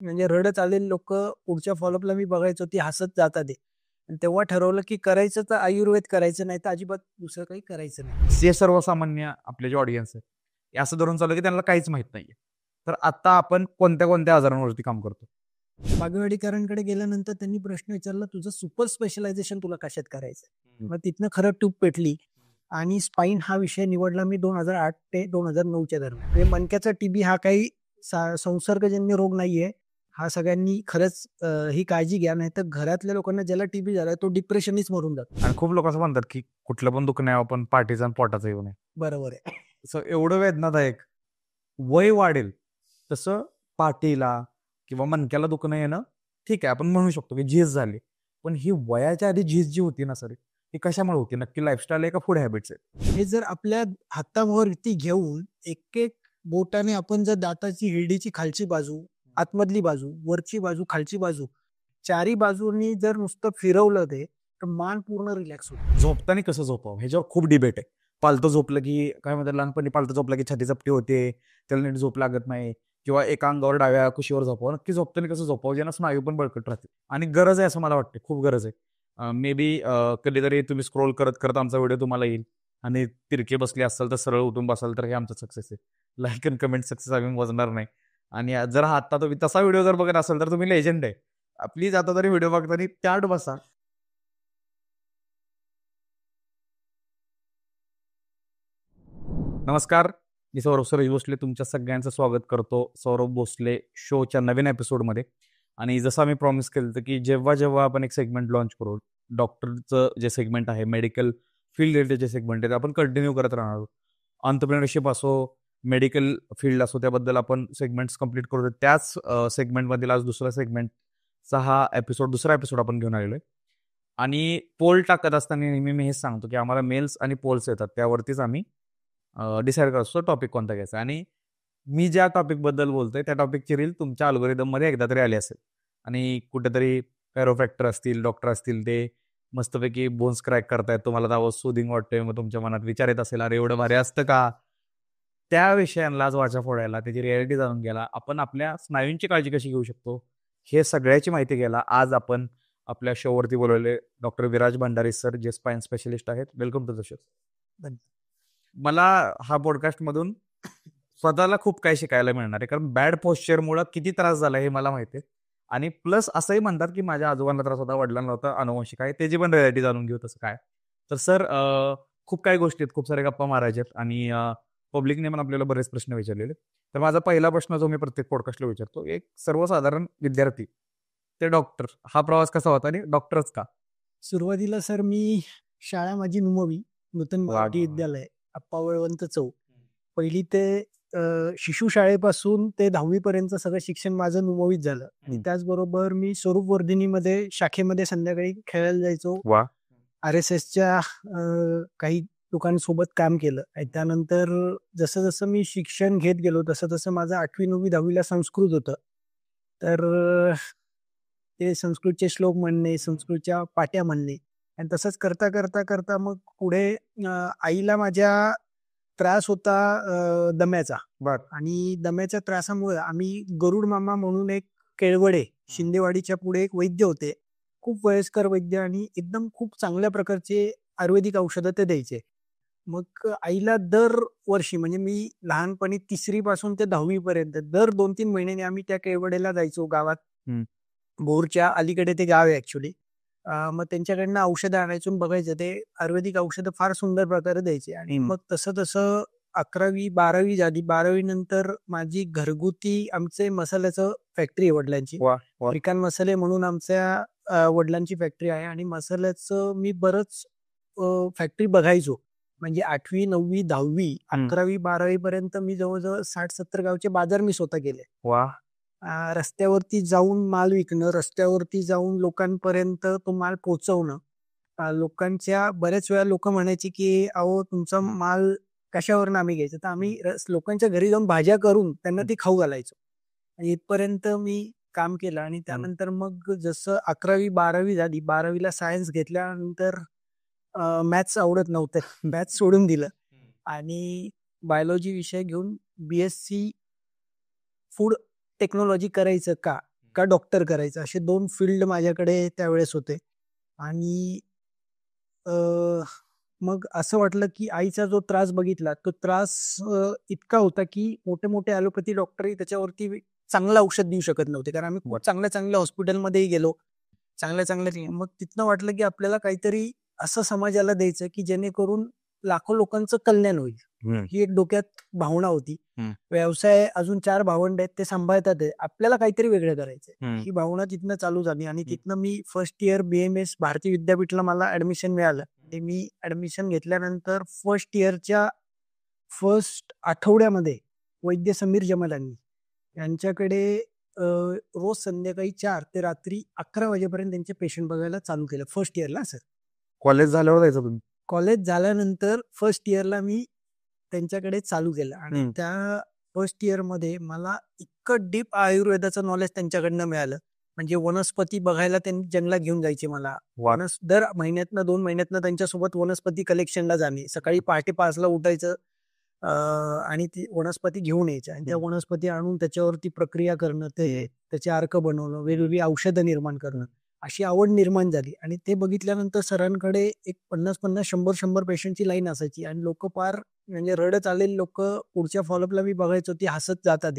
म्हणजे रडत आलेली लोक पुढच्या फॉलोअपला मी बघायचो ती हसत जातात ते. आणि तेव्हा ठरवलं की करायचं तर आयुर्वेद करायचं, नाही तर अजिबात दुसरं काही करायचं नाही. जे सर्वसामान्य आपले जे ऑडियन्स आहे हे असं धरून चालू की त्यांना काहीच माहित नाहीये. तर आता आपण कोणत्या कोणत्या आजारांवरती काम करतो? बागेवाडीकरांकडे गेल्यानंतर त्यांनी प्रश्न विचारला, तुझं सुपर स्पेशलायझेशन तुला कशात करायचं? मग तिथनं खरं ट्यूब पेटली आणि स्पाईन हा विषय निवडला मी 2008 ते 2009च्या दरम्यान. म्हणजे मणक्याचा टीबी हा काही संसर्गजन्य रोग नाहीये. हा सगळ्यांनी खरंच ही काळजी घ्या, नाही तर घरातल्या लोकांना ज्याला टीबी झाला तो डिप्रेशननीच मरून जातो. आणि खूप लोक असं म्हणतात की कुठलं पण दुखणं आहे आपण पाठीचं आणि पोटाचं येऊ नये. बरोबर आहे. असं एवढं वेदनादायक. वय वाढेल तसं पाठीला किंवा मणक्याला दुखणं येणं ठीक आहे, आपण म्हणू शकतो की झीज झाली. पण ही वयाच्या आधी झीज जी होती ना सर, ती कशामुळे होती? नक्की लाईफस्टाईल आहे का फूड हॅबिट्स आहेत? हे जर आपल्या हातावरती घेऊन एक एक बोटाने आपण जर दाताची हिरडीची खालची बाजू, आतमधली बाजू, वरची बाजू, खालची बाजू, चारी बाजूंनी जर नुसतं फिरवलं ते, तर मान पूर्ण रिलॅक्स होतो. झोपताना कसं झोपावं ह्याच्यावर खूप डिबेट आहे. पालतं झोपलं की काय म्हणतात, लहानपणी पालतं झोपलं की छाती चपटी होते, त्याला नीट झोप लागत नाही, किंवा एका अंगावर डाव्या कुशीवर झोपावं. नक्की झोपताना कसं झोपावं ज्यानं स्नायू पण बळकट राहते, आणि गरज आहे असं मला वाटते, खूप गरज आहे. मे बी कधीतरी तुम्ही स्क्रोल करत करत आमचा व्हिडिओ तुम्हाला येईल आणि तिरके बसले असाल तर सरळ उठून बसाल तर हे आमचं सक्सेस आहे. लाईक अँड कमेंट सक्सेस आम्ही मोजणार नाही. आणि जर आता तुम्ही तसा व्हिडिओ जर बघत असाल तर तुम्ही लेजंड आहे. प्लीज आता तरी व्हिडिओ बघताना त्यात बसा. नमस्कार, मी सौरभ सुरेश भोसले तुमच्या सगळ्यांचं स्वागत करतो सौरभ भोसले शोच्या नवीन एपिसोडमध्ये. आणि जसं आम्ही प्रॉमिस केलं होतं की जेव्हा जेव्हा आपण एक सेगमेंट लॉन्च करू, डॉक्टरचं जे सेगमेंट आहे, मेडिकल फील्ड रिलेटेड जे सेगमेंट आहे, ते आपण कंटिन्यू करत राहणार आहोत. एंटरप्रेन्योरशिप असो, मेडिकल फील्ड असो, त्याबद्दल आपण सेगमेंट्स कंप्लीट करू. त्याच सेगमेंटमधील आज दुसरा सेगमेंटचा हा एपिसोड, दुसरा एपिसोड आपण घेऊन आलेलो आहे. आणि पोल टाकत असताना नेहमी मी हेच सांगतो की आम्हाला मेल्स आणि पोल्स येतात, त्यावरतीच आम्ही डिसाईड करतो टॉपिक कोणता घ्यायचा. आणि मी ज्या टॉपिकबद्दल बोलतोय त्या टॉपिकची रील तुमच्या अल्गोरिदममध्ये एकदा तरी आली असेल. आणि कुठेतरी कॅरोफॅक्टर असतील, डॉक्टर असतील, ते मस्तपैकी बोन्स क्रॅक करतायत, तुम्हाला दावं सुदिंग वाटतोय, मग तुमच्या मनात विचार येत असेल, अरे एवढं भारी असतं का? त्या विषयांना आज वाचा फोडायला, त्याची रियालिटी जाणून घ्यायला, आपण आपल्या स्नायूंची काळजी कशी घेऊ शकतो, हे सगळ्याची माहिती घ्यायला आज आपण आपल्या शोवरती बोलवले डॉक्टर विराज भंडारी सर, जे स्पाईन स्पेशलिस्ट आहेत. Welcome to the show. मला हा पॉडकास्टमधून स्वतःला खूप काही शिकायला मिळणार आहे, कारण बॅड पोश्चरमुळे किती त्रास झाला हे मला माहिती आहे. आणि प्लस असंही म्हणतात की माझ्या आजोबांना त्रास होता, वडिलांना होता, अनुवंशिक आहे, त्याची पण रियालिटी जाणून घेऊ. तसं काय तर सर, खूप काही गोष्टी आहेत, खूप साऱ्या गप्पा मारायच्यात, आणि पब्लिकने पण आपल्याला बरेच प्रश्न विचारलेले. तर माझा पहिला प्रश्न जो मी प्रत्येक पॉडकास्टला विचारतो, एक सर्वसाधारण विद्यार्थी ते डॉक्टर, हा प्रवास कसा होता आणि डॉक्टरच का? सुरुवातीला सर मी शाळा माझी नुमवी नूतन मराठी विद्यालय, अप्पा वळवंत चौक, पहिली ते शिशु शाळेपासून ते 10वी पर्यंत सगळं शिक्षण माझं नुमवीत झालं. आणि त्याचबरोबर मी स्वरूप वर्धिनीमध्ये शाखेमध्ये संध्याकाळी खेळायला जायचो. वा. RSSच्या काही लोकांसोबत काम केलं. आणि त्यानंतर जसं जसं मी शिक्षण घेत गेलो तसं तसं माझं 8वी 9वी 10वीला संस्कृत होतं. तर ते संस्कृतचे श्लोक म्हणणे, संस्कृतच्या पाट्या म्हणणे, आणि तसंच करता करता करता मग पुढे आईला माझ्या त्रास होता दम्याचा. आणि दम्याच्या त्रासामुळे आम्ही गरुड मामा म्हणून एक केळवडे शिंदेवाडीच्या पुढे एक वैद्य होते, खूप वयस्कर वैद्य, आणि एकदम खूप चांगल्या प्रकारचे आयुर्वेदिक औषधं ते द्यायचे. मग आईला दर वर्षी, म्हणजे मी लहानपणी 3री पासून ते 10वी पर्यंत दर 2-3 महिन्यांनी आम्ही त्या केळवडेला जायचो. गावात भोरच्या अलीकडे ते गाव आहे ऍक्च्युली. मग त्यांच्याकडनं औषधं आणायचो, बघायचं ते आयुर्वेदिक औषधं फार सुंदर प्रकारे द्यायचे. आणि मग तसं तसं 11वी 12वी झाली. 12वी नंतर माझी घरगुती आमचे मसाल्याचं फॅक्टरी आहे वडिलांची, रिकान मसाले म्हणून आमच्या वडिलांची फॅक्टरी आहे. आणि मसाल्याचं मी बरंच फॅक्टरी बघायचो. म्हणजे 8वी 9वी 10वी 11वी 12वी पर्यंत मी जवळजवळ 60-70 गावचे बाजार मी स्वतः केले. रस्त्यावरती जाऊन माल विकणं, रस्त्यावरती जाऊन लोकांपर्यंत तो माल पोहोचवणं. लोकांच्या बऱ्याच वेळा लोक म्हणायचे की अहो तुमचा माल कशावरनं आम्ही घ्यायचं, तर आम्ही लोकांच्या घरी जाऊन भाज्या करून त्यांना ती खाऊ घालायचो. आणि इथपर्यंत मी काम केलं. आणि त्यानंतर मग जसं 11वी 12वी झाली, 12वीला सायन्स घेतल्यानंतर मॅथ्स आवडत नव्हतं, मॅथ्स सोडून दिलं. आणि बायोलॉजी विषय घेऊन BSc फूड टेक्नॉलॉजी करायचं का, का डॉक्टर करायचं, असे 2 फील्ड माझ्याकडे त्यावेळेस होते. आणि मग असं वाटलं की आईचा जो त्रास बघितला तो त्रास इतका होता की मोठे मोठे ॲलोपॅथी डॉक्टरही त्याच्यावरती चांगलं औषध देऊ शकत नव्हते, कारण आम्ही खूप चांगल्या चांगल्या हॉस्पिटलमध्येही गेलो, चांगल्या मग तिथनं वाटलं की आपल्याला काहीतरी असं समाजाला द्यायचं की जेणेकरून लाखो लोकांचं कल्याण होईल. ही एक डोक्यात भावना होती. व्यवसाय अजून 4 भावंड आहेत, ते सांभाळतात आहे, आपल्याला काहीतरी वेगळं करायचंय. ही भावना तिथनं चालू झाली आणि तिथनं मी फर्स्ट इयर BMS भारतीय विद्यापीठला मला ऍडमिशन मिळालं. ते मी ऍडमिशन घेतल्यानंतर फर्स्ट इयरच्या फर्स्ट आठवड्यामध्ये वैद्य समीर जमलानी यांच्याकडे रोज संध्याकाळी 4 ते रात्री 11 वाजेपर्यंत त्यांचे पेशंट बघायला चालू केलं. फर्स्ट इयरला सर. कॉलेज झाल्यावर जायचं तुम्ही? कॉलेज झाल्यानंतर फर्स्ट इयरला मी त्यांच्याकडे चालू केलं आणि त्या फर्स्ट इयरमध्ये मला इतकं डीप आयुर्वेदाचं नॉलेज त्यांच्याकडनं मिळालं. म्हणजे वनस्पती बघायला त्यांनी जंगलात घेऊन जायचे मला. दर महिन्यातनं 2 महिन्यातनं त्यांच्यासोबत वनस्पती कलेक्शनला जाणे. सकाळी पहाटे 5ला उठायचं आणि ती वनस्पती घेऊन यायच्या आणि त्या वनस्पती आणून त्याच्यावरती प्रक्रिया करणं, त्याचे अर्क बनवणं, वेगवेगळी औषधं निर्माण करणं, अशी आवड निर्माण झाली. आणि ते बघितल्यानंतर सरांकडे एक 50-50, 100-100 पेशंटची लाईन असायची आणि लोक फार म्हणजे रडत आलेले लोक पुढच्या फॉलोअपला मी बघायचो, ती हसत जातात.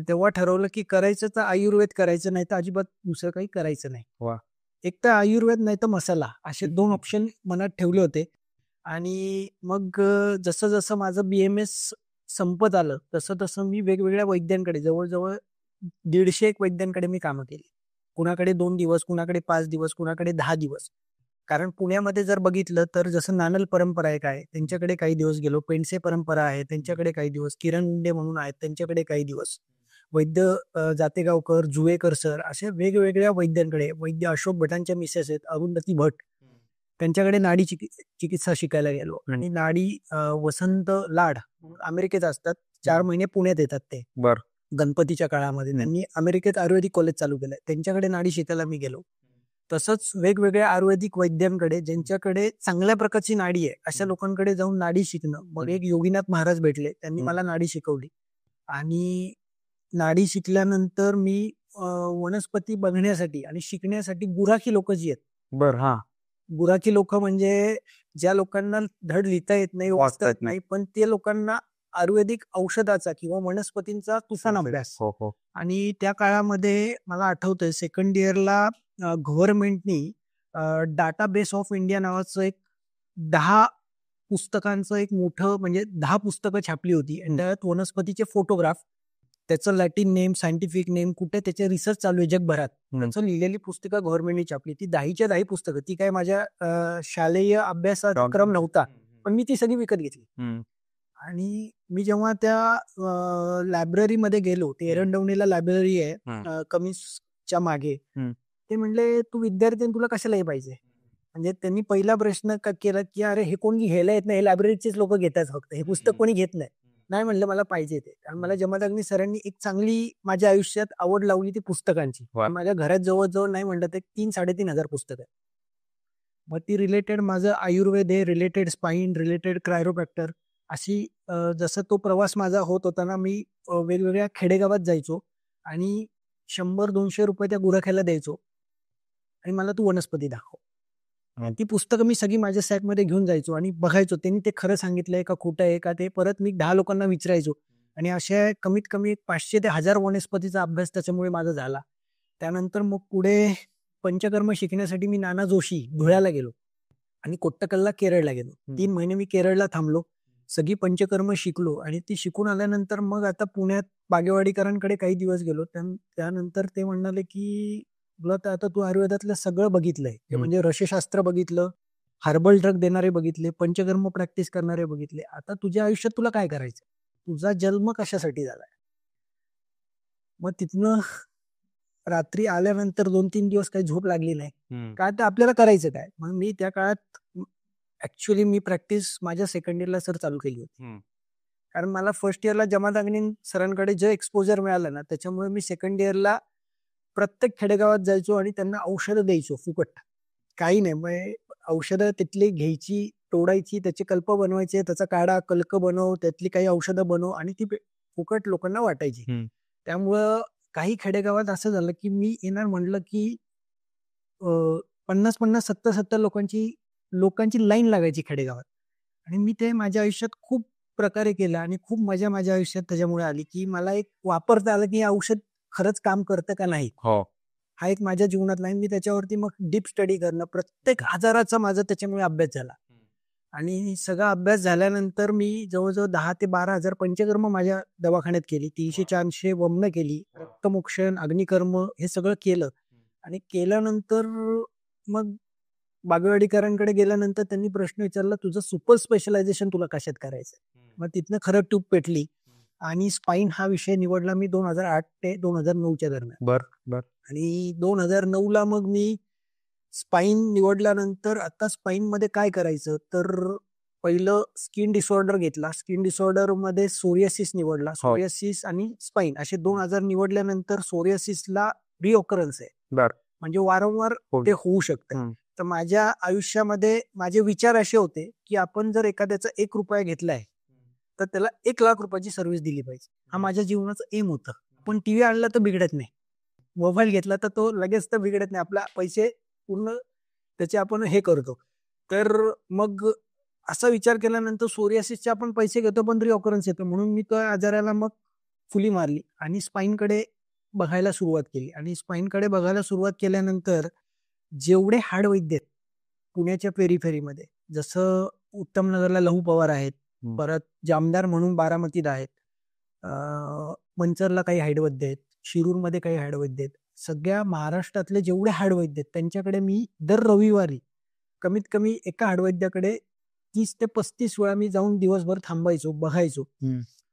तेव्हा ठरवलं की करायचं तर आयुर्वेद करायचं, नाही तर अजिबात दुसरं काही करायचं नाही. एक तर आयुर्वेद नाही तर मसाला, असे 2 ऑप्शन मनात ठेवले होते. आणि मग जसं जसं माझं BMS संपत आलं तसं तसं मी वेगवेगळ्या वैद्यांकडे, जवळजवळ 150 वैद्यांकडे मी कामं केली. कुणाकडे 2 दिवस, कुणाकडे 5 दिवस, कुणाकडे 10 दिवस. कारण पुण्यामध्ये जर बघितलं तर जसं नानल परंपरा एक आहे, त्यांच्याकडे काही दिवस गेलो. पेंडसे परंपरा आहे, त्यांच्याकडे काही दिवस. किरण मुंडे म्हणून आहेत, त्यांच्याकडे काही दिवस. वैद्य जातेगावकर, जुवेकर सर, अशा वेगवेगळ्या वैद्यांकडे. वैद्य अशोक भटांच्या मिसेस आहेत, अरुंधती भट, त्यांच्याकडे नाडी चिकित्सा शिकायला गेलो. आणि नाडी वसंत लाड अमेरिकेत असतात, 4 महिने पुण्यात येतात ते. गणपतीच्या काळामध्ये त्यांनी अमेरिकेत आयुर्वेदिक कॉलेज चालू केलंय, त्यांच्याकडे नाडी शिकायला मी गेलो. तसंच वेगवेगळ्या आयुर्वेदिक वैद्यांकडे ज्यांच्याकडे चांगल्या प्रकारची नाडी आहे अशा लोकांकडे जाऊन नाडी शिकणं. मग एक योगीनाथ महाराज भेटले, त्यांनी मला नाडी शिकवली. आणि नाडी शिकल्यानंतर मी वनस्पती बघण्यासाठी आणि शिकण्यासाठी गुराखी लोक जी आहेत, गुराखी लोक म्हणजे ज्या लोकांना धड लिहिता येत नाही, वाचता येत नाही, पण ते लोकांना आयुर्वेदिक औषधाचा किंवा वनस्पतींचा तुफान अभ्यास. आणि त्या काळामध्ये मला आठवतंय सेकंड इयरला गव्हर्नमेंटनी डाटाबेस ऑफ इंडिया नावाचं एक 10 पुस्तकांचं एक मोठं, म्हणजे 10 पुस्तकं छापली होती. आणि त्यात वनस्पतीचे फोटोग्राफ, त्याचं लॅटिन नेम, सायंटिफिक नेम, कुठे त्याचे रिसर्च चालू आहे जगभरात, त्याचं लिहिलेली पुस्तकं गव्हर्नमेंटने छापली. ती 10च्या 10 पुस्तकं. ती काय माझ्या शालेय अभ्यासाचा क्रम नव्हता, पण मी ती सगळी विकत घेतली. आणि मी जेव्हा त्या लायब्ररीमध्ये गेलो, ते एरंडवणीला लायब्ररी आहे कमिसच्या मागे, ते म्हणले तू विद्यार्थी, तुला कशाला हे पाहिजे. म्हणजे त्यांनी पहिला प्रश्न केला की अरे हे कोणी घ्यायला येत नाही, हे लायब्ररीचेच लोक घेतात फक्त, हे पुस्तक कोणी घेत नाही. नाही म्हणलं मला पाहिजे ते. कारण मला जमदाग्नी सरांनी एक चांगली माझ्या आयुष्यात आवड लावली ती पुस्तकांची. माझ्या घरात जवळजवळ नाही म्हणलं तर 3-3.5 पुस्तकं आहे. मग ती रिलेटेड माझं आयुर्वेद आहे, रिलेटेड स्पाईन, रिलेटेड क्रायरोप्रॅक्टर, अशी जसं तो प्रवास माझा होत होता ना, मी वेगवेगळ्या खेडेगावात जायचो आणि 100-200 रुपये त्या गुराख्याला द्यायचो आणि मला तू वनस्पती दाखव. ती पुस्तकं मी सगळी माझ्या सॅकमध्ये घेऊन जायचो आणि बघायचो त्यांनी ते खरं सांगितलंय का खोटं आहे का, ते परत मी 10 लोकांना विचारायचो. आणि अशा कमीत कमी 500 ते 1000 वनस्पतीचा अभ्यास त्याच्यामुळे माझा झाला. त्यानंतर मग पुढे पंचकर्म शिकण्यासाठी मी नाना जोशी धुळ्याला गेलो आणि कोट्टकलला केरळला गेलो. 3 महिने मी केरळला थांबलो, सगळी पंचकर्म शिकलो. आणि ती शिकून आल्यानंतर मग आता पुण्यात बागेवाडीकरांकडे काही दिवस गेलो. त्यानंतर ते म्हणाले की तुला तर आता तू आयुर्वेदातलं सगळं बघितलंय, म्हणजे रसशास्त्र बघितलं, हर्बल ड्रग देणारे बघितले, पंचकर्म प्रॅक्टिस करणारे बघितले, आता तुझ्या आयुष्यात तुला काय करायचं, तुझा जन्म कशासाठी झालाय. मग तिथनं रात्री आल्यानंतर 2-3 दिवस काही झोप लागली नाही, काय तर आपल्याला करायचं काय. मग मी त्या काळात ऍक्च्युली मी प्रॅक्टिस माझ्या सेकंड इयरला सर चालू केली होती. कारण मला फर्स्ट इयरला जमादाग्नी सरांकडे जे एक्सपोजर मिळालं ना, त्याच्यामुळे मी सेकंड इयरला प्रत्येक खेडेगावात जायचो आणि त्यांना औषधं द्यायचो फुकट. काही नाही, मग औषधं तिथली घ्यायची, तोडायची, त्याचे कल्प बनवायचे, त्याचा काढा कल्क बनव, त्यातली काही औषधं बनव आणि ती फुकट लोकांना वाटायची. त्यामुळं काही खेडेगावात असं झालं की मी येणार म्हणलं की 50-50, 70-70 लोकांची लाईन लागायची खेडेगावात. आणि मी ते माझ्या आयुष्यात खूप प्रकारे केलं आणि खूप मजा माझ्या आयुष्यात त्याच्यामुळे आली, की मला एक वापरता आलं, की हे औषध खरंच काम करतं का नाही? हो. हा एक माझ्या जीवनातला आहे. मी त्याच्यावरती मग डीप स्टडी करणं, प्रत्येक आजाराचा माझा त्याच्यामुळे अभ्यास झाला. आणि सगळा अभ्यास झाल्यानंतर मी जवळजवळ 10,000 ते 12,000 पंचकर्म माझ्या दवाखान्यात केली. 300-400 वमनं केली. रक्तमोक्षण, अग्निकर्म हे सगळं केलं. आणि केल्यानंतर मग बागेवाडीकरांकडे गेल्यानंतर त्यांनी प्रश्न विचारला, तुझं सुपर स्पेशलायझेशन तुला कशात करायचं? मग तिथनं खरं ट्यूब पेटली आणि स्पाईन हा विषय निवडला मी 2008 ते 2009च्या दरम्यान. बर. आणि 2009ला मग मी स्पाईन निवडल्यानंतर आता स्पाईन मध्ये काय करायचं, तर पहिलं स्किन डिसऑर्डर घेतला. स्किन डिसऑर्डर मध्ये सोरियासिस निवडला. सोरियासिस आणि स्पाईन असे 2000 निवडल्यानंतर सोरियासिसला रिऑकरन्स आहे, म्हणजे वारंवार ते होऊ शकतं. तर माझ्या आयुष्यामध्ये माझे विचार असे होते की आपण जर एखाद्याचा 1 रुपया घेतलाय तर त्याला 1 लाख रुपयाची सर्व्हिस दिली पाहिजे. हा माझ्या जीवनाचं एम होतं. पण टीव्ही आणला तर बिघडत नाही, मोबाईल घेतला तर तो लगेच तर बिघडत नाही, आपला पैसे पूर्ण त्याचे आपण हे करतो. तर मग असा विचार केल्यानंतर सोरियासिसचे आपण पैसे घेतो पण रिऑकरन्स येतो, म्हणून मी त्या आजाराला मग फुली मारली आणि स्पाईनकडे बघायला सुरुवात केली. आणि स्पाईनकडे बघायला सुरुवात केल्यानंतर जेवढे हाडवैद्य आहेत पुण्याच्या पेरिफेरीमध्ये, जसं उत्तमनगरला लहू पवार आहेत, परत जामदार म्हणून बारामतीत आहेत, मंचरला काही हाडवैद्य आहेत, शिरूरमध्ये काही हाडवैद्य आहेत. सगळ्या महाराष्ट्रातले जेवढे हाडवैद्य आहेत त्यांच्याकडे मी दर रविवारी कमीत कमी एका हाडवैद्याकडे 30 ते 35 वेळा मी जाऊन दिवसभर थांबायचो, बघायचो.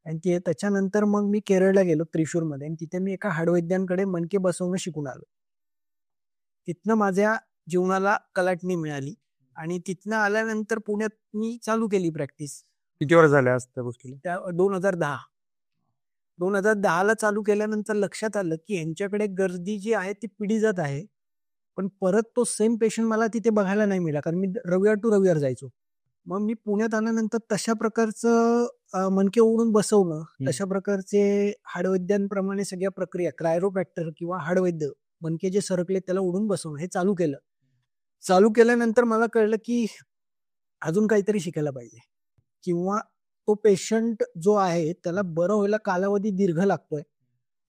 आणि त्याच्यानंतर मग मी केरळला गेलो, त्रिशूरमध्ये, आणि तिथे मी एका हाडवैद्यांकडे मणके बसवणं शिकून आलो. तिथनं माझ्या जीवनाला कलाटणी मिळाली आणि तिथनं आल्यानंतर पुण्यात मी चालू केली प्रॅक्टिस. किती वर्ष झाले आज त्या गोष्टीला? 2010ला चालू केल्यानंतर लक्षात आलं की यांच्याकडे गर्दी जी आहे ती पिढी जात आहे, पण परत तो सेम पेशंट मला तिथे बघायला नाही मिळाला, कारण मी रविवार टू रविवार जायचो. मग मी पुण्यात आल्यानंतर तशा प्रकारचं मणके ओढून बसवणं, तशा प्रकारचे हाडवैद्यांप्रमाणे सगळ्या प्रक्रिया, क्रायरोप्रॅक्टर किंवा हाडवैद्य मणके जे सरकले त्याला ओढून बसवणं हे चालू केलं. चालू केल्यानंतर मला कळलं की अजून काहीतरी शिकायला पाहिजे, किंवा तो पेशंट जो आहे त्याला बरं व्हायला कालावधी दीर्घ लागतोय,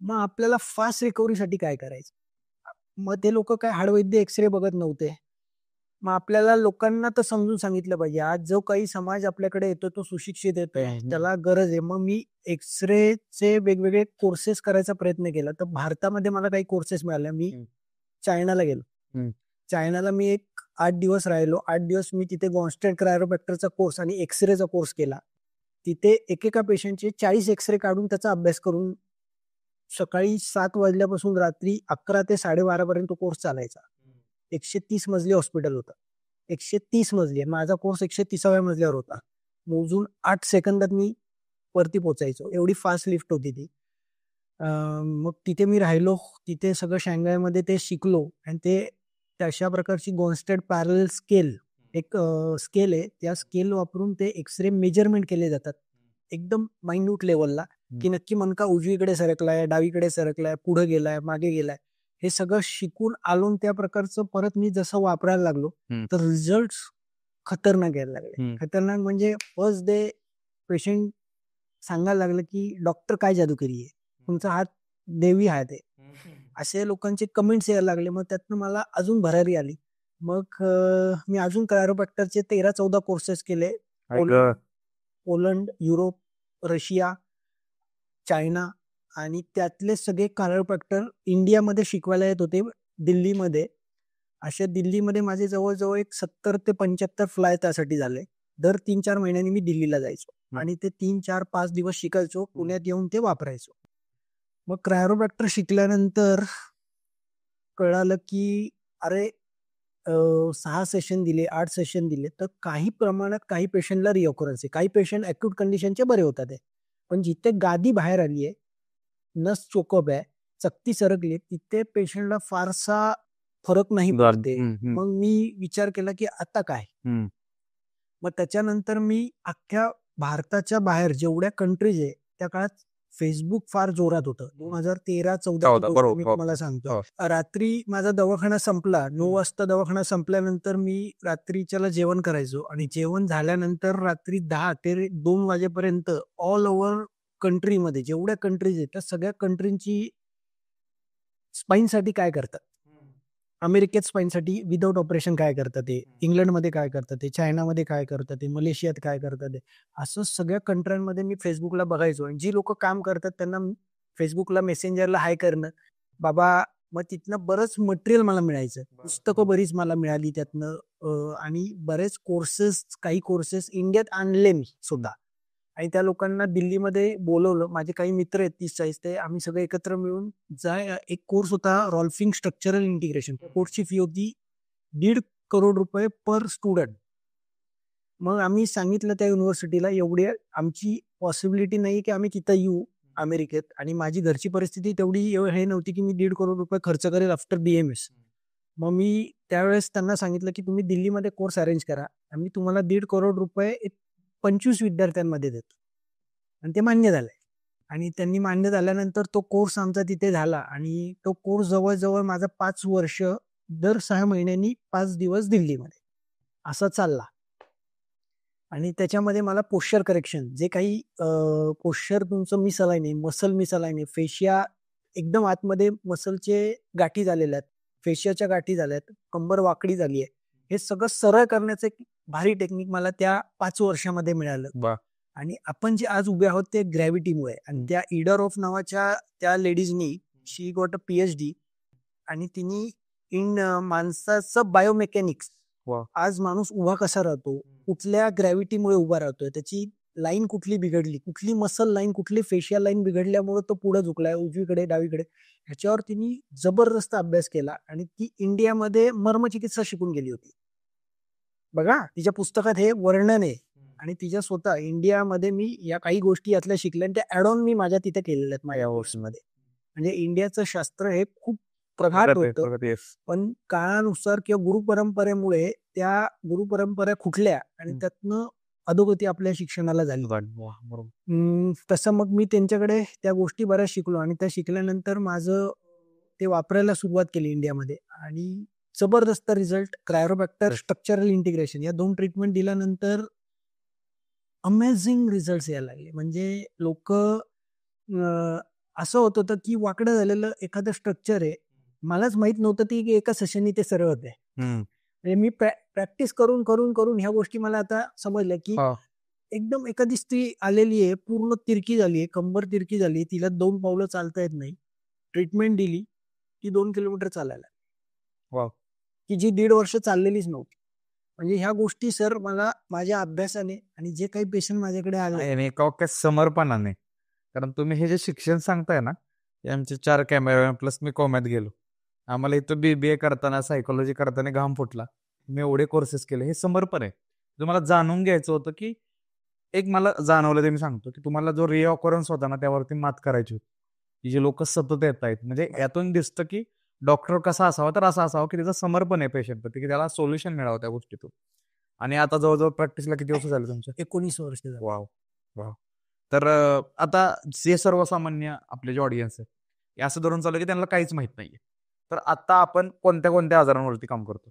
मग आपल्याला फास्ट रिकव्हरीसाठी काय करायचं. मग ते लोक काय हाडवैद्य एक्सरे बघत नव्हते. मग आपल्याला लोकांना तर समजून सांगितलं पाहिजे, आज जो काही समाज आपल्याकडे येतो तो सुशिक्षित येतोय, त्याला गरज आहे. मग मी एक्सरेचे वेगवेगळे कोर्सेस करायचा प्रयत्न केला. तर भारतामध्ये मला काही कोर्सेस मिळाले. मी चायनाला गेलो. चायनाला मी एक 8 दिवस राहिलो. 8 दिवस मी तिथे गॉन्स्टेड क्रायोप्रॅक्टरचा कोर्स आणि एक्सरेचा कोर्स केला. तिथे एकेका पेशंटचे 40 एक्सरे काढून त्याचा अभ्यास करून सकाळी 7 वाजल्यापासून रात्री 11 ते 12:30 पर्यंत तो कोर्स चालायचा. 130 मजली हॉस्पिटल होतं. 130 मजली आहे. माझा कोर्स 130व्या मजल्यावर होता. मोजून 8 सेकंदात मी वरती पोचायचो, एवढी फास्ट लिफ्ट होती ती. मग तिथे मी राहिलो. तिथे सगळं शांघायमध्ये ते शिकलो. आणि ते तशा प्रकारची गॉन्स्टेड पॅरल स्केल, एक स्केल आहे, त्या स्केल वापरून ते एक्सरे मेजरमेंट केले जातात एकदम मायन्यूट लेवलला, की नक्की मणका उजवीकडे सरकलाय, डावीकडे सरकलाय, पुढे गेलाय, मागे गेलाय, हे सगळं शिकून आलो. त्या प्रकारचं परत मी जसं वापरायला लागलो तर रिझल्ट खतरनाक यायला लागले. खतरनाक म्हणजे फर्स्ट डे पेशंट सांगायला लागलं की डॉक्टर काय जादूगिरी आहे, तुमचा हात देवी हात आहे, असे लोकांचे कमेंट्स यायला लागले. मग त्यातनं मला अजून भरारी आली. मग मी अजून क्रायोप्रॅक्टरचे 13-14 कोर्सेस केले. पोलंड, युरोप, रशिया, चायना, आणि त्यातले सगळे क्रायोप्रॅक्टर इंडियामध्ये शिकवायला येत होते, दिल्लीमध्ये. अशा दिल्लीमध्ये माझे जवळजवळ एक 70 ते 75 फ्लाय त्यासाठी झाले. दर 3-4 महिन्यांनी मी दिल्लीला जायचो आणि ते 3-4-5 दिवस शिकायचो, पुण्यात येऊन ते वापरायचो. मग क्रायोप्रॅक्टर शिकल्यानंतर कळालं की अरे 6 सेशन दिले, 8 सेशन दिले, तर काही प्रमाणात काही पेशंटला रिऑकरन्स आहे, काही पेशंट ॲक्यूट कंडिशनचे बरे होतात आहे. पण जिथे गादी बाहेर आली आहे, नस चोकअप आहे, चकती सरकली, तिथे पेशंटला फारसा फरक नाही पडते. मग मी विचार केला की आता काय. मग त्याच्यानंतर मी अख्ख्या भारताच्या बाहेर जेवढ्या कंट्रीज आहे त्या काळात फेसबुक फार जोरात होतं. 2013-14 बरोबर. मी तुम्हाला सांगतो. हो. रात्री माझा दवाखाना संपला, 9 वाजता दवाखाना संपल्यानंतर मी रात्रीच्याला जेवण करायचो आणि जेवण झाल्यानंतर रात्री 10 ते 2 वाजेपर्यंत ऑल ओव्हर कंट्रीमध्ये जेवढ्या कंट्रीज आहेत त्या सगळ्या कंट्रींची स्पाईनसाठी काय करतात, अमेरिकेत स्पाईनसाठी विदाऊट ऑपरेशन काय करतात ते, इंग्लंडमध्ये काय करतात ते, चायनामध्ये काय करतात ते, मलेशियात काय करतात ते, असं सगळ्या कंट्र्यांमध्ये मी फेसबुकला बघायचो. आणि जी लोक काम करतात त्यांना फेसबुकला मेसेंजरला हाय करणं बाबा. मग तिथनं बरंच मटेरियल मला मिळायचं, पुस्तकं बरीच मला मिळाली त्यातनं. आणि बरेच कोर्सेस, काही कोर्सेस इंडियात आणले मी सुद्धा. आणि त्या लोकांना दिल्लीमध्ये बोलवलं. माझे काही मित्र आहेत 30-40, ते आम्ही सगळे एकत्र मिळून एक कोर्स होता रॉल्फिंग स्ट्रक्चरल इंटिग्रेशन. कोर्सची फी होती 1.5 करोड रुपये पर स्टुडंट. मग आम्ही सांगितलं त्या युनिव्हर्सिटीला एवढी आमची पॉसिबिलिटी नाही की आम्ही तिथं येऊ अमेरिकेत, आणि माझी घरची परिस्थिती तेवढी हे नव्हती की मी 1.5 करोड रुपये खर्च करेल आफ्टर BMS. मग मी त्यावेळेस त्यांना सांगितलं की तुम्ही दिल्लीमध्ये कोर्स अरेंज करा, आम्ही तुम्हाला 1.5 करोड रुपये 25 विद्यार्थ्यांमध्ये देतो. आणि ते मान्य झालंय. आणि त्यांनी मान्य झाल्यानंतर तो कोर्स आमचा तिथे झाला. आणि तो कोर्स जवळजवळ माझा 5 वर्ष दर 6 महिन्यांनी 5 दिवस दिल्लीमध्ये असा चालला. आणि त्याच्यामध्ये मला पोश्चर करेक्शन, जे काही पोश्चर तुमचं मिसअलाइन आहे, मसल मिसअलाइन आहे, फेशिया एकदम आतमध्ये मसलचे गाठी झालेल्या आहेत, फेशियाच्या गाठी झाल्या आहेत, कंबर वाकडी झाली आहे, हे सगळं सरळ करण्याचं एक भारी टेक्निक मला त्या 5 वर्षामध्ये मिळालं. आणि आपण जे आज उभे आहोत ते ग्रॅव्हिटीमुळे. आणि त्या ईडर ऑफ नावाच्या त्या लेडीजनी, शी गॉट अ PhD, आणि तिने इन माणसाचं बायोमेकॅनिक्स, आज माणूस उभा कसा राहतो, कुठल्या ग्रॅव्हिटीमुळे उभा राहतोय, त्याची लाईन कुठली बिघडली, कुठली मसल लाईन, कुठली फेशियल लाईन बिघडल्यामुळे तो पुढे झुकलाय, उजवीकडे डावीकडे, ह्याच्यावर तिने जबरदस्त अभ्यास केला. आणि ती इंडियामध्ये मर्मचिकित्सा शिकून गेली होती. बघा, तिच्या पुस्तकात हे वर्णन आहे. आणि तिच्या स्वतः इंडियामध्ये मी या काही गोष्टी यातल्या शिकल्या, आणि त्या ऍड ऑन मी माझ्या तिथे केलेल्या आहेत माझ्या कोर्समध्ये. म्हणजे इंडियाचं शास्त्र हे खूप प्रघात होतं, पण काळानुसार किंवा गुरुपरंपरेमुळे त्या गुरुपरंपरा खुटल्या आणि त्यातनं अधोगती आपल्या शिक्षणाला झाली. तसं मग मी त्यांच्याकडे त्या गोष्टी बऱ्याच शिकलो. आणि त्या शिकल्यानंतर माझं ते वापरायला सुरुवात केली इंडियामध्ये. आणि जबरदस्त रिझल्ट, क्रायोबॅक्टर, स्ट्रक्चरल इंटिग्रेशन या 2 ट्रीटमेंट दिल्यानंतर अमेझिंग रिझल्ट यायला लागले. म्हणजे लोक असं होत होतं की वाकडं झालेलं एखादं स्ट्रक्चर आहे, मलाच माहित नव्हतं ती एका सेशननी ते सरळ होते. म्हणजे मी प्रॅक्टिस करून करून करून ह्या गोष्टी मला आता समजल्या की एकदम एखादी स्त्री आलेली आहे, पूर्ण तिरकी झाली आहे, कंबर तिरकी झाली, तिला 2 पावलं चालता येत नाही, ट्रीटमेंट दिली, ती 2 किलोमीटर चालायला, की जी 1.5 वर्ष चाललेलीच नव्हती. म्हणजे ह्या गोष्टी सर मला माझ्या अभ्यासाने आणि जे काही पेशंट माझ्याकडे आले समर्पणाने, कारण तुम्ही हे जे शिक्षण सांगताय ना, आमचे 4 कॅमेरा प्लस मी कॉमॅत गेलो, आम्हाला इथं BBA करताना, सायकोलॉजी करताना घाम फुटला, मी एवढे कोर्सेस केले, हे समर्पण आहे. तुम्हाला जाणून घ्यायचं होतं की एक मला जाणवलं ते मी सांगतो की तुम्हाला जो रिऑकरन्स होता ना त्यावरती मात करायची होती, की जे लोक सतत येत आहेत. म्हणजे यातून दिसतं की डॉक्टर कसा असावा, तर असा असावा की त्याचं समर्पण आहे पेशंटप्रती, की त्याला सोल्युशन मिळावं त्या गोष्टीतून. आणि आता जवळजवळ प्रॅक्टिसला किती वर्ष झाले तुमच्या? 19 वर्ष झाले. वाव. तर आता जे सर्वसामान्य आपले जे ऑडियन्स आहे, हे असं धरून चालू की त्यांना काहीच माहित नाहीये, तर आता आपण कोणत्या कोणत्या आजारांवरती काम करतो?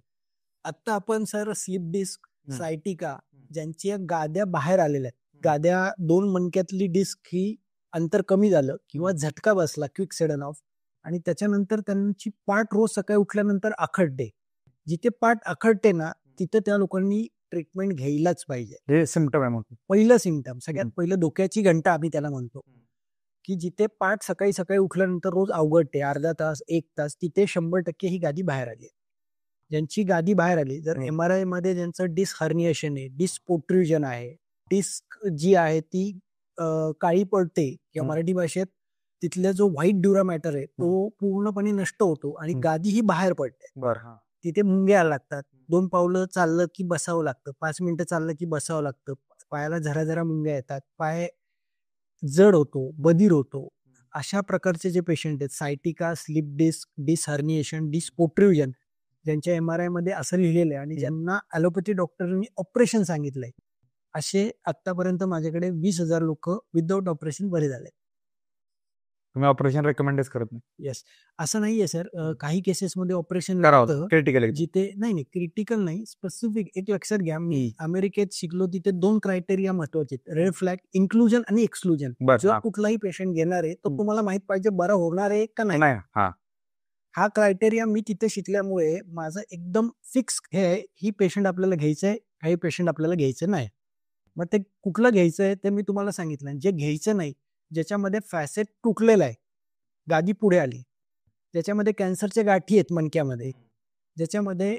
आता आपण सर स्लिप डिस्क, सायटिका, ज्यांच्या गाद्या बाहेर आलेल्या आहेत, गाद्या 2 मणक्यातली डिस्क ही अंतर कमी झालं किंवा झटका बसला, क्विक सडन ऑफ, आणि त्याच्यानंतर त्यांची पाठ रोज सकाळी उठल्यानंतर आखडते, जिथे पाठ आखडते ना तिथे त्या लोकांनी ट्रीटमेंट घ्यायलाच पाहिजे. हे सिम्पटम आहे. मग पहिलं सिम्पटम, सगळ्यात पहिलं डोक्याची घंटा आम्ही त्याला म्हणतो, की जिथे पाठ सकाळी सकाळी उठल्यानंतर रोज अवघडते अर्धा तास 1 तास, तिथे 100% ही गादी बाहेर आली. ज्यांची गादी बाहेर आली, जर MRI मध्ये ज्यांचं डिस्क हर्निएशन आहे, डिस्क पोट्रुजन आहे, डिस्क जी आहे ती काळी पडते, किंवा मराठी भाषेत तिथल्या जो व्हाईट ड्युरा मॅटर आहे तो पूर्णपणे नष्ट होतो आणि गादी ही बाहेर पडते, तिथे मुंग्या लागतात, 2 पावलं चाललं की बसावं लागतं, 5 मिनिटं चाललं की बसावं लागतं, पायाला झरा झरा मुंग्या येतात, पाय जड होतो, बधीर होतो, अशा प्रकारचे जे पेशंट आहेत, sciatica, slip disc, disc herniation, disc protrusion, ज्यांच्या MRI मध्ये असं लिहिलेलं आहे आणि ज्यांना ॲलोपॅथी डॉक्टरांनी ऑपरेशन सांगितलंय, असे आतापर्यंत माझ्याकडे 20,000 लोक विदाऊट ऑपरेशन बरे झाले. तुम्ही ऑपरेशन रेकमेंडच करत नाही? येस, असं नाहीये सर. काही केसेसमध्ये ऑपरेशन करावं लागतं, क्रिटिकल जिथे नाही क्रिटिकल नाही, स्पेसिफिक. एक लक्षात घ्या, मी अमेरिकेत शिकलो तिथे 2 क्रायटेरिया महत्वाचे आहेत: रेड फ्लॅग, इन्क्लुजन आणि एक्सक्लुजन. जर कुठलाही पेशंट घेणार आहे तर तुम्हाला माहित पाहिजे बरं होणार आहे का नाही. हा क्रायटेरिया मी तिथे शिकल्यामुळे माझं एकदम फिक्स हे आहे, ही पेशंट आपल्याला घ्यायचंय, काही पेशंट आपल्याला घ्यायचं नाही. मग ते कुठलं घ्यायचंय ते मी तुम्हाला सांगितलं. जे घ्यायचं नाही, ज्याच्यामध्ये फॅसेट तुटलेला आहे, गादी पुढे आली, ज्याच्यामध्ये कॅन्सरच्या गाठी आहेत मणक्यामध्ये, ज्याच्यामध्ये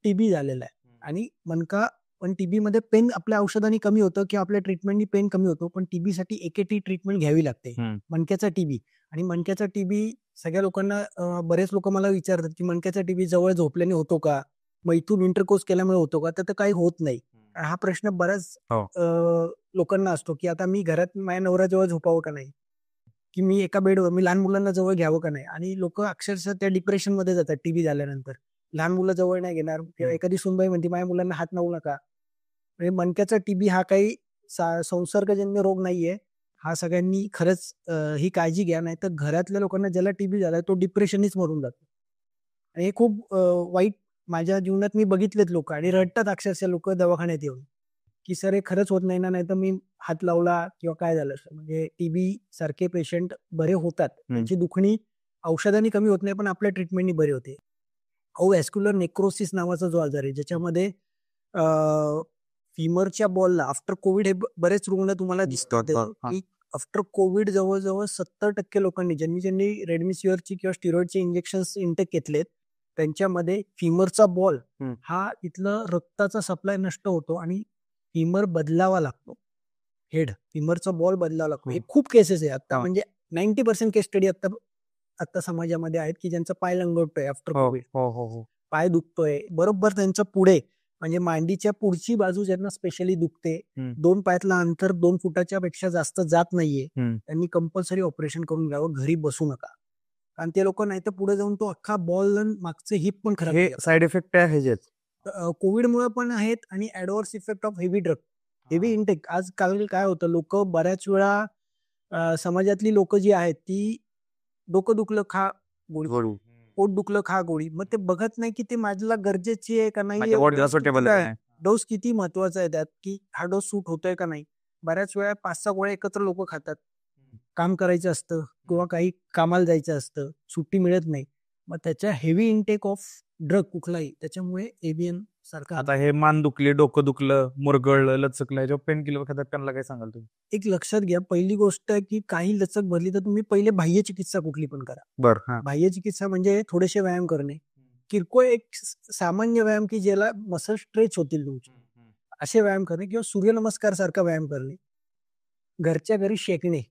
टीबी झालेला आहे आणि मणका, पण टीबी मध्ये पेन आपल्या औषधांनी कमी होतं किंवा आपल्या ट्रीटमेंटनी पेन कमी होतो, पण टीबीसाठी एकेटी ट्रीटमेंट घ्यावी लागते. मणक्याचा टीबी आणि मणक्याचा टीबी सगळ्या लोकांना, बरेच लोक मला विचारतात की मणक्याचा टीबी जवळ झोपल्याने होतो का, मग इथून इंटरकोर्स केल्यामुळे होतो का, तर काही होत नाही. हा प्रश्न बऱ्याच लोकांना असतो की आता मी घरात माझ्या नवऱ्याजवळ झोपावं का नाही, की मी एका बेडवर, मी लहान मुलांना जवळ घ्यावं का नाही. आणि लोक अक्षरशः त्या डिप्रेशन मध्ये जातात टीबी झाल्यानंतर. लहान मुलं जवळ नाही घेणार किंवा एखादी सुनबाई म्हणते माझ्या मुलांना हात लावू नका. म्हणजे मणक्याचा टीबी हा काही संसर्गजन्य रोग नाहीये. हा सगळ्यांनी खरंच ही काळजी घ्या, नाही तर घरातल्या लोकांना ज्याला टीबी झालाय तो डिप्रेशनच मरून जातो. आणि हे खूप वाईट, माझ्या जीवनात मी बघितलेत लोक, आणि रडतात अक्षरशः लोक दवाखान्यात येऊन की सर हे खरंच होत नाही ना, नाही तर मी हात लावला किंवा काय झालं. म्हणजे टीबी सारखे पेशंट बरे होतात, त्यांची दुखणी औषधांनी कमी होत नाही, पण आपल्या ट्रीटमेंटनी बरे होते. व्हॅस्क्युलर नेक्रोसिस नावाचा जो आजार आहे, ज्याच्यामध्ये फिमरच्या बॉलला आफ्टर कोविड, हे बरेच रुग्ण तुम्हाला दिसतात की आफ्टर कोविड जवळजवळ 70% लोकांनी, ज्यांनी रेडमिसिव्हरची किंवा स्टिरॉइडचे इंजेक्शन इंटेक घेतलेत, त्यांच्यामध्ये फिमरचा बॉल हा इथलं रक्ताचा सप्लाय नष्ट होतो आणि फिमर बदलावा लागतो. हेड फिमरचा बॉल बदलावा लागतो. हे खूप केसेस आहे आता, म्हणजे 90% केस स्टडी आता समाजामध्ये आहेत की ज्यांचा पाय लंगोटतोय आफ्टर कोविड, पाय दुखतोय, बरोबर त्यांच्या पुढे, म्हणजे मांडीच्या पुढची बाजू ज्यांना स्पेशली दुखते, 2 पायातलं अंतर 2 फुटाच्या पेक्षा जास्त जात नाहीये, त्यांनी कंपल्सरी ऑपरेशन करून घ्यावं, घरी बसू नका. कारण ते लोक नाही तर पुढे जाऊन तो अख्खा बॉल, मागचे हिप पण खराब. हे साईड इफेक्ट आहे कोविडमुळे पण आहेत आणि adverse effect of heavy drug, heavy intake. आजकाल काय होतं, लोक बऱ्याच वेळा समाजातली लोक जी आहेत ती डोकं दुखलं खा गोळी, पोट दुखलं खा गोळी, मग ते बघत नाही की ते माझ्याला गरजेची आहे का नाही, डोस किती महत्वाचा आहे त्यात, की हा डोस सूट होतोय का नाही. बऱ्याच वेळा 5-6 गोळ्या एकत्र लोक खातात, काम करायचं असतं किंवा काही कामाला जायचं असतं, सुट्टी मिळत नाही, मग त्याच्या हेवी इंटेक ऑफ ड्रग कुठलाही, त्याच्यामुळे एबीएन सारखा. आता हे मान दुखली, डोकं दुखलं, मुरगळलं, लचकलं, जो पेन किलर खातात त्यांना काय सांगाल तुम्ही? एक लक्षात घ्या, पहिली गोष्ट आहे की काही लचक भरली तर तुम्ही पहिले बाह्य चिकित्सा कुठली पण करा. बाह्य चिकित्सा म्हणजे थोडेसे व्यायाम करणे, किरकोळ एक सामान्य व्यायाम की ज्याला मसल स्ट्रेच होतील तुमचे, असे व्यायाम करणे, किंवा सूर्यनमस्कार सारखा व्यायाम करणे. घरच्या घरी शेकणे,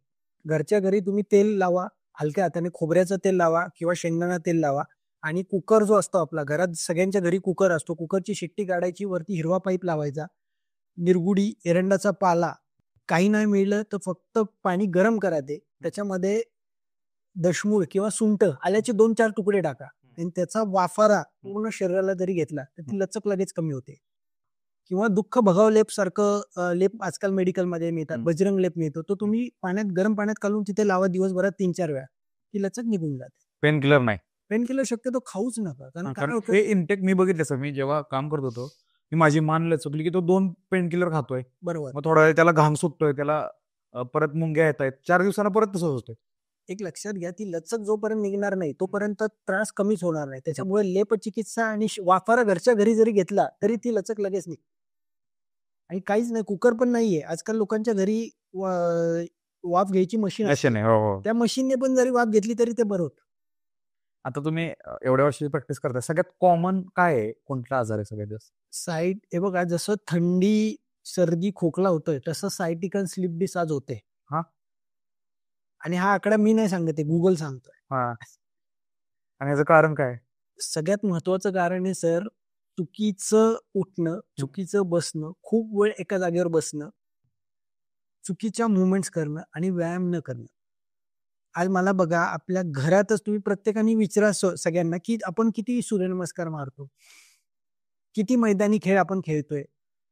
घरच्या घरी तुम्ही तेल लावा, हलक्या हाताने खोबऱ्याचं तेल लावा किंवा शेंगदाणा तेल लावा, आणि कुकर जो असतो आपला, घरात सगळ्यांच्या घरी कुकर असतो, कुकरची शिट्टी काढायची, वरती हिरवा पाईप लावायचा, निरगुडी, एरंडाचा पाला, काही नाही मिळलं तर फक्त पाणी गरम करा, त्याच्यामध्ये दशमूळ किंवा सुंठ, आल्याचे 2-4 तुकडे टाका, आणि त्याचा वाफारा पूर्ण शरीराला जरी घेतला तर ती लचक लगेच कमी होते. किंवा दुःख भगाव लेप सारखं लेप आजकाल मेडिकलमध्ये मिळतात, बजरंग लेप मिळतो, तो तुम्ही पाण्यात, गरम पाण्यात घालून तिथे लावा दिवसभरात 3-4 वेळा, ती लचक निघून जाते. पेन किलर नाही, पेन किलर शक्यतो खाऊच नका, कारण हे इंटेक मी बघितलं सर, मी जेव्हा काम करत होतो, मी माझी मान लचकली की तो 2 पेन किलर खातोय, बरोबर, मग थोडा वेळ त्याला घाम सुटतोय, त्याला परत मुंग्या येत आहेत, 4 दिवसांना परत तसंच होतंय. एक लक्षात घ्या, ती लचक जोपर्यंत निघणार नाही तोपर्यंत त्रास कमीच होणार नाही. त्याच्यामुळे लेप चिकित्सा आणि वाफारा घरच्या घरी जरी घेतला तरी ती लचक लगेच निघते. आणि काहीच नाही, कुकर पण नाहीये आजकाल लोकांच्या घरी, वाफ घ्यायची मशीन असते, त्या मशीनने पण जरी वाफ घेतली तरी ते बरं होतं. आता तुम्ही एवढ्या वर्षाची प्रॅक्टिस करताय, सगळ्यात कॉमन काय आहे, कोणता आजार आहे सगळ्यात जास्त? साईट, हे बघा, जसं थंडी, सर्दी, खोकला होतोय तसं सायटिकल स्लीप डिसऑर्डर होते. आणि हा आकडा मी नाही सांगते, गुगल सांगतोय. आणि याचं कारण काय? सगळ्यात महत्वाचं कारण आहे सर, चुकीचं उठणं, चुकीचं बसणं, खूप वेळ एका जागेवर बसणं, चुकीच्या मुवमेंट्स करणं आणि व्यायाम न करणं. आज मला बघा, आपल्या घरातच तुम्ही प्रत्येकाने विचारा सगळ्यांना की आपण किती सूर्यनमस्कार मारतो, किती मैदानी खेळ आपण खेळतोय.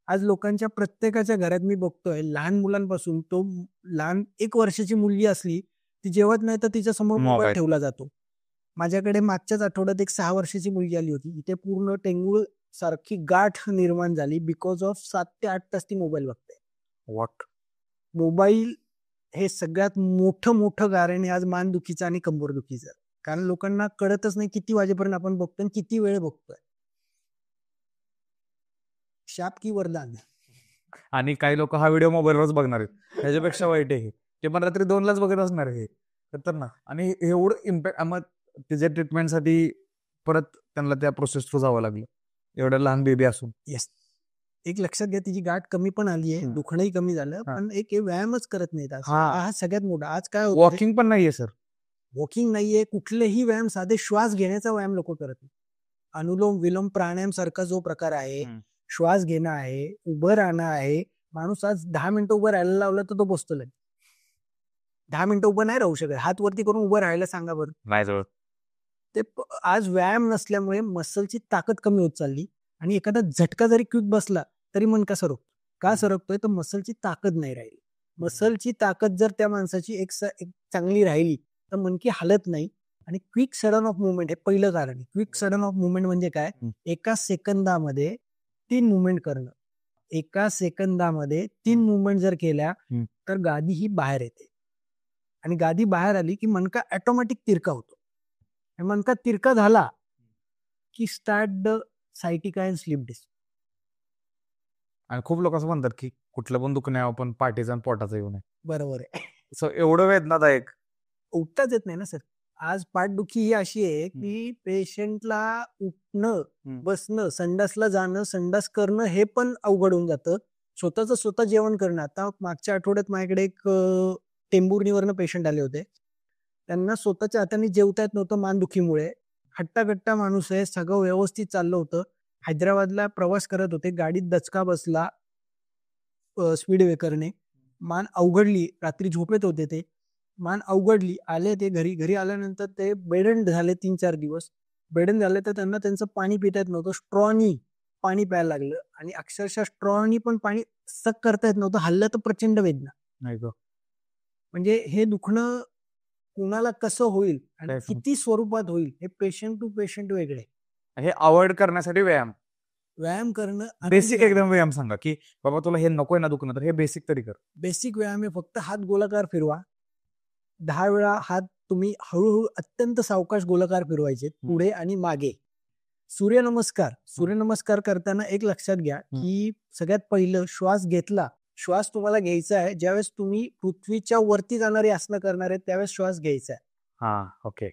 आज लोकांच्या प्रत्येकाच्या घरात मी बघतोय, लहान मुलांपासून, तो लहान 1 वर्षाची मुलगी असली ती जेवत नाही तर तिच्या समोर मोबाईल मोबाईल. ठेवला जातो. माझ्याकडे मागच्याच आठवड्यात एक 6 वर्षाची मुलगी आली होती. इथे पूर्ण टेंगूळ सारखी गाठ निर्माण झाली बिकॉज ऑफ 7 ते 8 तास ती मोबाईल बघते. व्हॉट? मोबाईल हे सगळ्यात मोठं कारण आहे आज मानदुखीचं आणि कंबरदुखीचं. कारण लोकांना कळतच नाही किती वाजेपर्यंत आपण बघतोय आणि किती वेळ बघतोय. शाप की वरदान. आणि काही लोक हा व्हिडिओ मोबाईलवरच बघणार आहेत. ह्याच्यापेक्षा वाईट आहे हे. ते पण रात्री 2लाच बघत असणार आहे. खतरनाक. आणि एवढं इम्पॅक्ट मग त्याच्या ट्रीटमेंटसाठी परत त्यांना त्या प्रोसेस थ्रू जावं लागलं एवढं लहान बेबी असून. येस. एक लक्षात घ्या तिची गाठ कमी पण आली आहे, दुखणंही कमी झालं, पण एक हे व्यायामच करत नाहीत आज. हा सगळ्यात मोठा. आज काय होतं, वॉकिंग पण नाहीये सर. वॉकिंग नाहीये, कुठलेही व्यायाम, साधे श्वास घेण्याचा व्यायाम लोक करत नाही. अनुलोम विलोम प्राणायाम सारखा जो प्रकार आहे, श्वास घेणं आहे, उभं राहणं आहे. माणूस आज 10 मिनिटं उभं राहायला लावलं तर तो बसतो लगेच. 10 मिनिटं उभं नाही राहू शकत. हात वरती करून उभं राहायला सांगा बरं. नाही जवळ. ते आज व्यायाम नसल्यामुळे मसलची ताकद कमी होत चालली आणि एखादा झटका जरी क्विक बसला तरी मणका सरकतो. का सरकतोय? तर मसलची ताकद नाही राहिली. मसलची ताकद जर त्या माणसाची एक चांगली राहिली तर मणकी हलत नाही. आणि क्विक सडन ऑफ मुवमेंट हे पहिलं कारण आहे. क्विक सडन ऑफ मुवमेंट म्हणजे काय? एका सेकंदामध्ये 3 मुवमेंट करणं. एका सेकंदामध्ये 3 मुवमेंट जर केल्या तर गादी ही बाहेर येते. आणि गादी बाहेर आली की मणका ऑटोमॅटिक तिरका होतो. मणका तिरका झाला की start the sciatica and slip disc. आणि खूप लोक असं म्हणतात की कुठलं पण दुखणे आपण पाठीचा आणि पोटाचा येऊ नये. बरोबर आहे. सो एवढं वेदनादायक. उठताच येत नाही ना सर. आज पाठदुखी ही अशी आहे की पेशंटला उठणं, बसणं, संडासला जाणं, संडास करणं हे पण अवघड होऊन जातं. स्वतः जेवण करणं. आता मागच्या आठवड्यात माझ्याकडे एक टेंभुर्णीवरनं पेशंट आले होते. त्यांना स्वतःच्या हाताने जेवता येत नव्हतं मानदुखीमुळे. हट्टाकट्टा माणूस आहे, सगळं व्यवस्थित चाललं होतं. हैदराबादला प्रवास करत होते, गाडीत दचका बसला स्पीड ब्रेकरने, मान अवघडली. रात्री झोपेत होते ते, मान अवघडली. आले ते घरी आल्यानंतर ते बेडन झाले 3-4 दिवस. बेडन झाले तर त्यांना त्यांचं पाणी पिता येत नव्हतं. स्ट्रॉनी पाणी प्यायला लागलं आणि अक्षरशः स्ट्रॉनी पण पाणी सक करता येत नव्हतं. हल्लं तर प्रचंड वेदना. नाही ग. म्हणजे हे दुखणं कुणाला कसं होईल आणि किती स्वरूपात होईल हे पेशंट टू पेशंट वेगळे. हे अवॉइड करण्यासाठी व्यायाम करणं बेसिक एकदम व्यायाम सांगा की बाबा तुला हे नकोय ना दुखणं तर हे बेसिक तरी कर. बेसिक व्यायाम आहे फक्त हात गोलाकार फिरवा. 10 वेळा हात तुम्ही हळूहळू अत्यंत सावकाश गोलाकार फिरवायचे पुढे आणि मागे. सूर्यनमस्कार करताना एक लक्षात घ्या की सगळ्यात पहिलं श्वास घेतला. श्वास तुम्हाला घ्यायचा आहे ज्यावेळेस तुम्ही पृथ्वीच्या वरती जाणारी आसनं करणार आहे त्यावेळेस श्वास घ्यायचा आहे. ओके.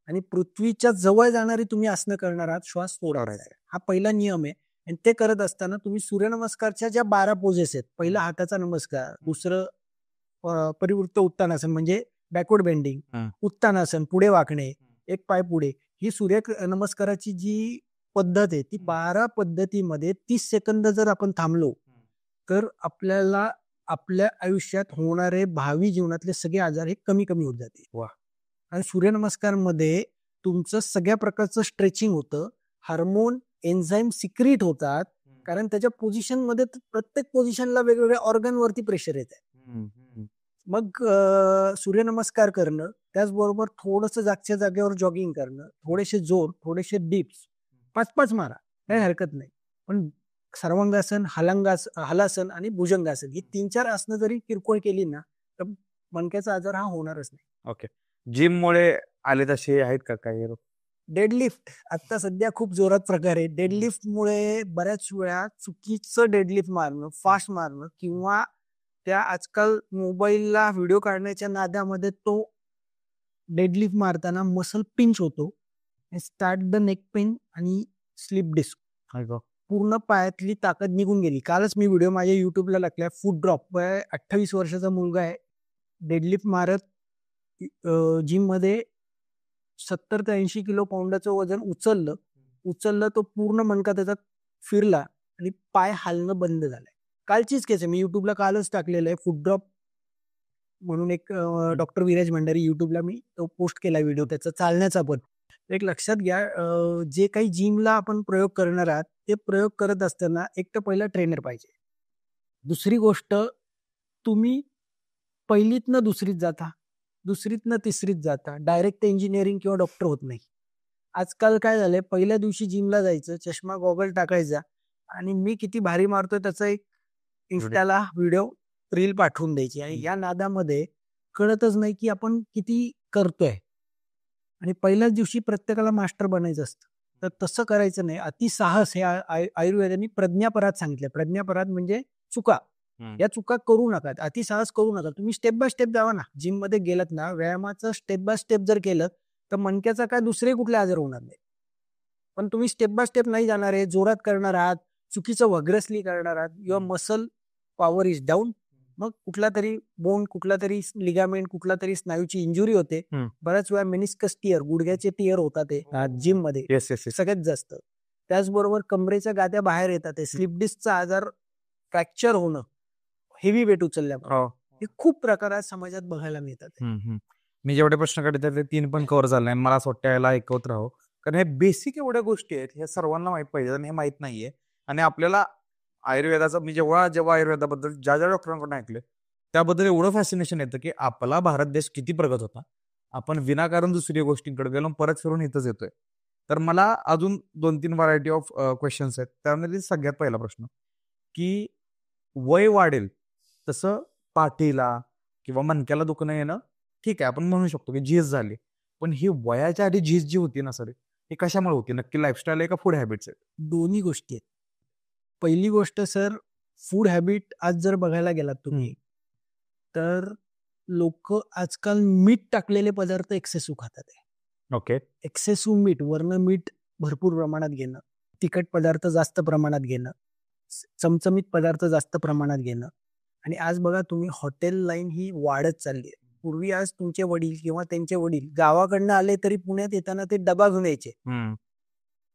आणि पृथ्वीच्या जवळ जाणारी तुम्ही आसनं करणार आहात, श्वास सोडायचा आहे. हा पहिला नियम आहे. आणि ते करत असताना तुम्ही सूर्यनमस्कारच्या ज्या 12 पोजेस आहेत, पहिला हाताचा नमस्कार, दुसरं परिवृत्त उत्तानासन म्हणजे बॅकवर्ड बेंडिंग, उत्तानासन पुढे वाकणे, एक पाय पुढे, ही सूर्य नमस्काराची जी पद्धत आहे ती 12 पद्धतीमध्ये 30 सेकंद जर आपण थांबलो तर आपल्याला आपल्या आयुष्यात होणारे भावी जीवनातले सगळे आजार हे कमी होत जातील. वा. आणि सूर्यनमस्कार मध्ये तुमचं सगळ्या प्रकारचं स्ट्रेचिंग होतं, हार्मोन एन्झाईम सिक्रीट होतात, कारण त्याच्या पोझिशन मध्ये प्रत्येक पोझिशनला वेगवेगळ्या ऑर्गनवरती प्रेशर येत आहे. मग सूर्यनमस्कार करणं, त्याचबरोबर थोडंसं जागच्या जागेवर जॉगिंग करणं, थोडेसे जोर, थोडेसे डिप्स, 5-5 मारा, काही हरकत नाही. पण सर्वांगासन, हलासन आणि भुजंगासन ही 3-4 आसनं जरी किरकोळ केली ना तर मणक्याचा आजार हा होणारच नाही. ओके. जिम मुळे आले तसे आहेत का काही? डेडलिफ्ट आता सध्या खूप जोरात प्रकार आहे. डेडलिफ्ट मुळे बऱ्याच वेळा चुकीचं डेडलिफ्ट मारणं, फास्ट मारणं किंवा त्या आजकाल मोबाईलला व्हिडिओ काढण्याच्या नादामध्ये तो डेडलिफ्ट मारताना मसल पिंच होतो. स्टार्ट द नेक पेन आणि स्लीप डिस्क. पूर्ण पायातली ताकद निघून गेली. कालच मी व्हिडिओ माझ्या युट्यूबला टाकला. फूट ड्रॉप 28 वर्षाचा मुलगा आहे, डेडलिफ्ट मारत जिम मध्ये 70 ते 80 किलो पाऊंडाचं वजन उचललं तो पूर्ण मणका त्याचा फिरला आणि पाय हालणं बंद झालंय. कालचीच केस आहे, मी युट्यूबला कालच टाकलेलं आहे. फूट ड्रॉप म्हणून एक डॉक्टर विराज भंडारी युट्यूबला मी तो पोस्ट केला व्हिडिओ त्याचा चालण्याचा. पण एक लक्षात घ्या, जे काही जिमला आपण प्रयोग करणार आहात ते प्रयोग करत असताना एक तर पहिला ट्रेनर पाहिजे. दुसरी गोष्ट, तुम्ही पहिलीतनं दुसरीत जाता, दुसरीतनं तिसरीत जाता, डायरेक्ट इंजिनिअरिंग किंवा डॉक्टर होत नाही. आजकाल काय झालंय, पहिल्या दिवशी जिमला जायचं, चष्मा गॉगल टाकायचा आणि मी किती भारी मारतोय त्याचा एक इन्स्टाला व्हिडिओ रील पाठवून द्यायची. आणि या नादामध्ये कळतच नाही की आपण किती करतोय. आणि पहिल्याच दिवशी प्रत्येकाला मास्टर बनायचं असतं. तर तसं करायचं नाही. अतिसाहस हे आयुर्वेदाने प्रज्ञापरात सांगितलं. प्रज्ञापरात म्हणजे चुका. या चुका करू नका, अतिसाहस करू नका. तुम्ही स्टेप बाय स्टेप जावा ना. जिम मध्ये गेलात ना, व्यायामाचं स्टेप बाय स्टेप जर केलं तर मणक्याचा काय दुसरे कुठले आजार होणार नाही. पण तुम्ही स्टेप बाय स्टेप नाही जाणार आहे, जोरात करणार आहात, चुकीचं वग्रसली करणार आहात, your muscle power is down. मग कुठला तरी बोन, कुठला तरी लिगामेंट, कुठला तरी स्नायूची इंजुरी होते. बऱ्याच वेळा मेनिस्कस टियर, गुडघ्याचे टियर होतात जिम मध्ये सगळ्यात जास्त. त्याचबरोबर कमरेच्या गाद्या बाहेर येतात, स्लिप डिस्कचा आजार, फ्रॅक्चर होणं, हेवी वेट उचलल्यामुळे, हे खूप प्रकार आज समाजात बघायला मिळतात. मी जेवढे प्रश्न काढले ते 3 पण कव्हर झाले. मला असं वाटतं याला ऐकवत राहो, कारण हे बेसिक एवढ्या गोष्टी आहेत, हे सर्वांना माहित पाहिजे आणि हे माहित नाहीये. आणि आपल्याला आयुर्वेदाचं, मी जेव्हा आयुर्वेदाबद्दल ज्या डॉक्टरांकडून ऐकले त्याबद्दल एवढं फॅसिनेशन येतं की आपला भारत देश किती प्रगत होता, आपण विनाकारण दुसरी गोष्टींकडे गेलो, परत फिरून इथंच येतोय. तर मला अजून 2-3 व्हरायटी ऑफ क्वेश्चन्स आहेत. त्यामध्ये सगळ्यात पहिला प्रश्न की वय वाढेल तसं पाठीला किंवा मणक्याला दुखणं येणं ठीक आहे, आपण म्हणू शकतो की झीज झाली, पण ही वयाच्या आधी झीज जी होती ना सर, ही कशामुळे होती? नक्की लाईफस्टाईल आहे का फूड हॅबिट्स आहेत? दोन्ही गोष्टी आहेत. पहिली गोष्ट सर, फूड हॅबिट आज जर बघायला गेलात तुम्ही, तर लोक आजकाल मीठ टाकलेले पदार्थ एक्सेसिव्ह खातात आहे. ओके. एक्सेसिव्ह मीठ, वर्ण मीठ भरपूर प्रमाणात घेणं, तिखट पदार्थ जास्त प्रमाणात घेणं, चमचमीत पदार्थ जास्त प्रमाणात घेणं. आणि आज बघा तुम्ही, हॉटेल लाईन ही वाढत चालली आहे. पूर्वी आज तुमचे वडील किंवा त्यांचे वडील गावाकडनं आले तरी पुण्यात येताना ते डबा घेऊन यायचे.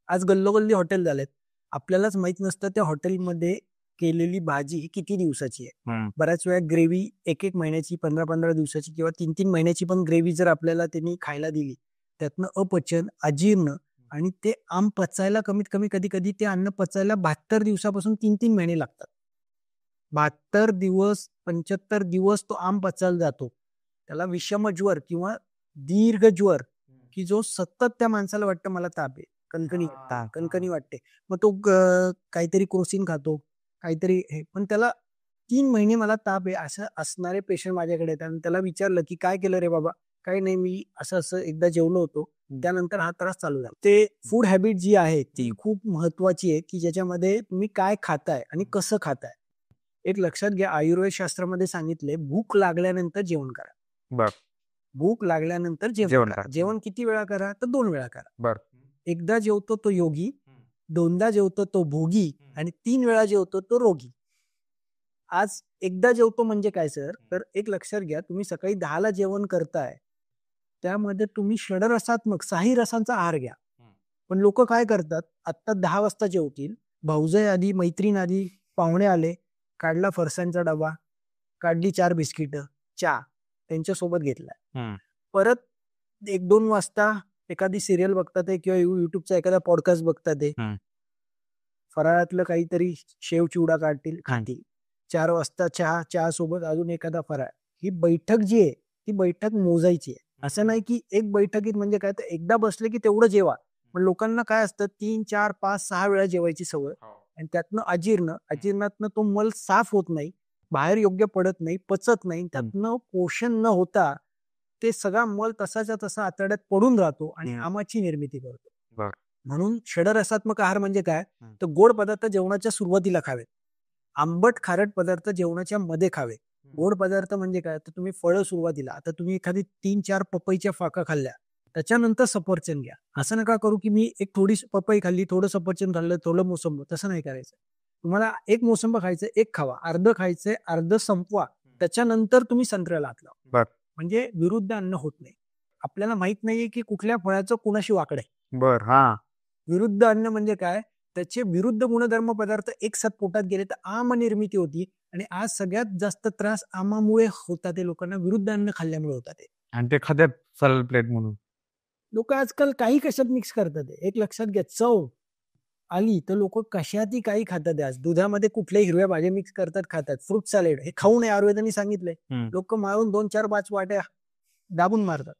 आज गल्लोगल्ली हॉटेल झालेत. आपल्यालाच माहित नसतं त्या हॉटेलमध्ये केलेली भाजी किती दिवसाची आहे. बऱ्याच वेळा ग्रेव्ही 1-1 महिन्याची, 15-15 दिवसाची किंवा 3-3 महिन्याची पण ग्रेव्ही जर आपल्याला त्यांनी खायला दिली, त्यातनं अपचन, अजीर्ण, आणि ते आम पचायला कमीत कमी कधी कधी ते अन्न पचायला 72 दिवसापासून 3-3 महिने लागतात. 72 दिवस, 75 दिवस तो आम पचायला जातो. त्याला विषम ज्वर किंवा दीर्घ ज्वर, की जो सतत त्या माणसाला वाटतं मला ताप आहे, कणकणी वाटते, मग तो काहीतरी क्रोसिन खातो, काहीतरी हे, पण त्याला 3 महिने मला ताप आहे असं असणारे पेशंट माझ्याकडे येतात. आणि त्याला विचारलं की काय केलं रे बाबा, काही नाही, मी असं एकदा जेवलो होतो, त्यानंतर हा त्रास चालू झाला. ते फूड हॅबिट जी आहे ती खूप महत्वाची आहे, की ज्याच्यामध्ये तुम्ही काय खाताय आणि कसं खाताय. एक लक्षात घ्या, आयुर्वेद शास्त्रामध्ये सांगितले, भूक लागल्यानंतर जेवण करा. भूक लागल्यानंतर जेवण करा. जेवण किती वेळा करा? तर 2 वेळा करा. एकदा जेवतो तो योगी, 2दा जेवतो तो भोगी, आणि 3 वेळा जेवतो तो रोगी. आज एकदा जेवतो म्हणजे काय सर? तर एक लक्षात घ्या, तुम्ही सकाळी 10ला जेवण करताय, त्यामध्ये तुम्ही षडरसात्मक 6 रसांचा आहार घ्या. पण लोक काय करतात, आत्ता 10 वाजता जेवतील, भाऊजाई आधी, मैत्रीण आधी, पाहुणे आले, काढला फरसांचा डबा, काढली 4 बिस्किट, चहा त्यांच्यासोबत घेतला. परत 1-2 वाजता एखादी सिरियल बघतात किंवा युट्यूबचा एखादा पॉडकास्ट बघतात, फराळातलं काहीतरी शेव चिवडा काढतील, खातील. 4 वाजता चहा सोबत अजून एखादा फराळ. ही बैठक जी आहे ती बैठक मोजायची आहे. असं नाही की एक बैठकीत म्हणजे काय, तर एकदा बसले की तेवढं जेवा. पण लोकांना काय असतं, 3, 4, 5, 6 वेळा जेवायची सवय, आणि त्यातनं अजीर्णातनं तो मल साफ होत नाही, बाहेर योग्य पडत नाही, पचत नाही, त्यातनं पोषण न होता ते सगळा मल तसाच्या तसा आतड्यात पडून राहतो आणि आमाची निर्मिती करतो. म्हणून षडरसात्मक आहार म्हणजे काय, तर गोड पदार्थ जेवणाच्या सुरुवातीला खावेत, आंबट खारट पदार्थ जेवणाच्या मध्ये खावे. गोड पदार्थ म्हणजे काय, तर तुम्ही फळं सुरुवातीला, आता तुम्ही एखादी 3-4 पपईच्या फाका खाल्ल्या, त्याच्यानंतर सफरचंद घ्या. असं नका करू की मी एक थोडी पपई खाल्ली, थोडं सफरचंद खाल्लं, थोडं मोसंब. तसं नाही करायचं. तुम्हाला एक मोसंब खायचं, एक खावा, अर्ध खायचंय, अर्ध संपवा, त्याच्यानंतर तुम्ही संत्र्याला हात लावा. म्हणजे विरुद्ध अन्न होत नाही. आपल्याला माहित नाहीये की कुठल्या फळाचं कुणाशी वाकड आहे. विरुद्ध अन्न म्हणजे काय, त्याचे विरुद्ध गुणधर्म पदार्थ एक साथ पोटात गेले तर आम निर्मिती होती. आणि आज सगळ्यात जास्त त्रास आमामुळे होतात, ते लोकांना विरुद्ध अन्न खाल्ल्यामुळे होतात. आणि ते खात्यात सॅलड प्लेट म्हणून लोक आजकाल काही कशात मिक्स करतात. एक लक्षात घ्या, चव आली तर लोक कशातही काही खातात. आज दुधामध्ये कुठल्याही हिरव्या भाज्या मिक्स करतात, खातात. फ्रूट सॅलेड हे खाऊ नये, आयुर्वेदाने सांगितलंय. लोक मारून 2, 4, 5 वाट्या दाबून मारतात.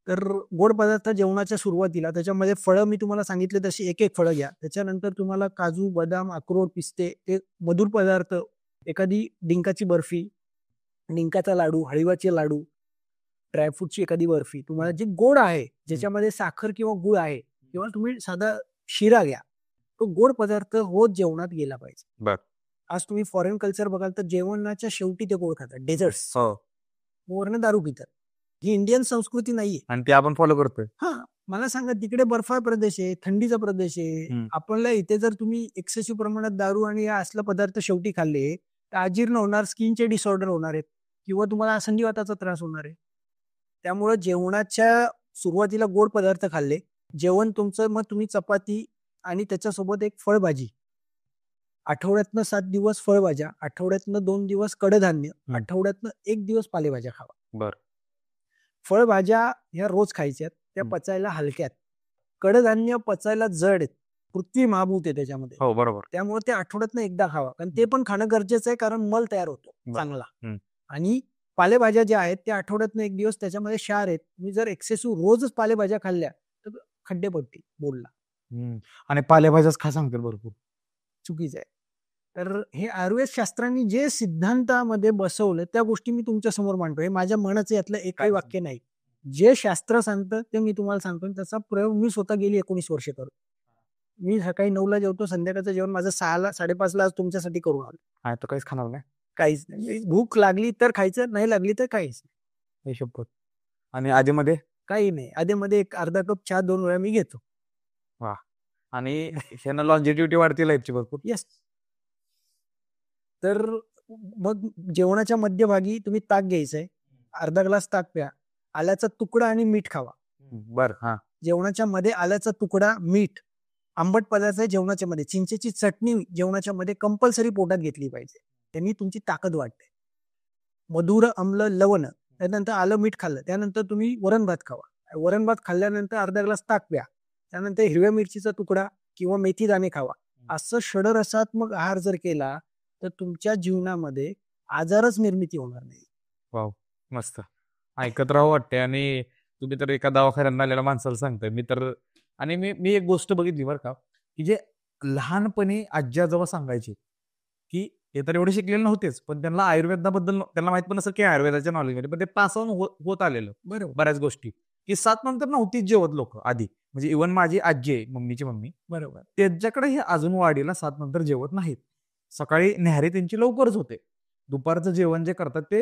तर गोड पदार्थ जेवणाच्या सुरुवातीला त्याच्यामध्ये फळं मी तुम्हाला सांगितले तशी एक एक फळं घ्या. त्याच्यानंतर तुम्हाला काजू, बदाम, अक्रोड, पिस्ते ते मधुर पदार्थ, एखादी डिंकाची बर्फी, डिंकाचा लाडू, हळीवाचे लाडू, ड्रायफ्रूटची एखादी बर्फी, तुम्हाला जे गोड आहे ज्याच्यामध्ये साखर किंवा गुळ आहे, किंवा तुम्ही साधा शिरा घ्या. तो गोड पदार्थ रोज जेवणात गेला पाहिजे. बर. आज तुम्ही फॉरेन कल्चर बघाल तर जेवणाच्या शेवटी ते गोड खातात, डेझर्ट्स, हो. वरनं दारू पितात. ही इंडियन संस्कृती नाहीये. आणि ते आपण फॉलो करतोय. हा, मला सांगा, तिकडे बर्फाळ प्रदेश आहे, थंडीचा प्रदेश आहे. आपल्याला इथे जर तुम्ही एक्सेसिव्ह प्रमाणात दारू आणि या असला पदार्थ शेवटी खाल्ले तर अजीर्ण होणार, स्किनचे डिसऑर्डर होणार आहेत, किंवा तुम्हाला संधिवाताचा त्रास होणार आहे. त्यामुळे जेवणाच्या सुरुवातीला गोड पदार्थ खाल्ले, जेवण तुमचं, मग तुम्ही चपाती आणि त्याच्यासोबत एक फळभाजी, आठवड्यातनं 7 दिवस फळभाज्या, आठवड्यातनं 2 दिवस कडधान्य, आठवड्यातनं 1 दिवस पालेभाज्या खावा. बर. फळभाज्या ह्या रोज खायच्यात, त्या पचायला हलक्यात. कडधान्य पचायला जड आहेत, पृथ्वी महाभूत आहे त्याच्यामध्ये. हो, बरोबर. त्यामुळे ते आठवड्यातनं एकदा खावा, कारण ते पण खाणं गरजेचं आहे, कारण मल तयार होतो चांगला. आणि पालेभाज्या ज्या आहेत त्या आठवड्यातनं 1 दिवस, त्याच्यामध्ये क्षार आहेत. तुम्ही जर एक्सेसिव्ह रोजच पालेभाज्या खाल्ल्या तर खड्डे पडतील बोलला. आणि पालेभाज्याच खा सांगतील भरपूर, चुकीचं आहे. तर हे आयुर्वेद शास्त्रांनी जे सिद्धांतामध्ये बसवलं त्या गोष्टी मी तुमच्या समोर मांडतो. हे माझ्या मनाचं यातलं एकही वाक्य नाही. जे शास्त्र सांगतं ते मी तुम्हाला सांगतो. त्याचा प्रयोग मी स्वतः गेली 19 वर्षे करतो. मी सकाळी 9ला जेवतो, संध्याकाळचं जेवण माझं 6ला 5:30ला आज तुमच्यासाठी करून आलो. आहे तर काहीच खाणार नाही. काहीच नाही. भूक लागली तर खायचं, नाही लागली तर काहीच नाही. हे शपथ. आणि आधीमध्ये काही नाही. आधीमध्ये एक अर्धा कप चहा 2 वेळा मी घेतो. वा. आणि ह्यानं लॉन्जिटिव्हिटी वाढते लाईफची भरपूर. येस. तर मग जेवणाच्या मध्यभागी तुम्ही ताक घ्यायचंय, अर्धा ग्लास ताक प्या, आल्याचा तुकडा आणि मीठ खावा. बर. हा. जेवणाच्या मध्ये आल्याचा तुकडा, मीठ, आंबट पदार्थ आहे जेवणाच्या मध्ये, चिंचेची चटणी जेवणाच्या मध्ये कंपल्सरी पोटात घेतली पाहिजे. त्यांनी तुमची ताकद वाढते. मधुर, आम्ल, लवण, त्यानंतर आलं मीठ खाल्लं, त्यानंतर तुम्ही वरण भात खावा. वरण भात खाल्ल्यानंतर अर्धा ग्लास ताक प्या, त्यानंतर हिरव्या मिरचीचा तुकडा किंवा मेथी दाणे खावा. असं षडरसात्मक आहार जर केला तर तुमच्या जीवनामध्ये आजारच निर्मिती होणार नाही. वाव, मस्त. ऐकत राहावं वाटते. आणि तुम्ही तर एका दवाखान्यात आलेल्या माणसाला सांगताय. मी तर, आणि मी एक गोष्ट बघितली बरं का, की जे लहानपणी आजी आजोबा सांगायचे की ते तर एवढे शिकलेले नव्हतेच, पण त्यांना आयुर्वेदाबद्दल त्यांना माहित पण असं की आयुर्वेदाच्या नॉलेजमध्ये, पण ते पास ऑन होत आलेलं बरोबर. बऱ्याच गोष्टी, की 7 नंतर नव्हतीच जेवत लोक आधी. म्हणजे इव्हन माझी आजी आहे, मम्मीची मम्मी, बरोबर, त्यांच्याकडे हे अजून वाढीला 7 नंतर जेवत नाहीत. सकाळी न्याहारी त्यांची लवकरच होते. दुपारचं जेवण जे करतात ते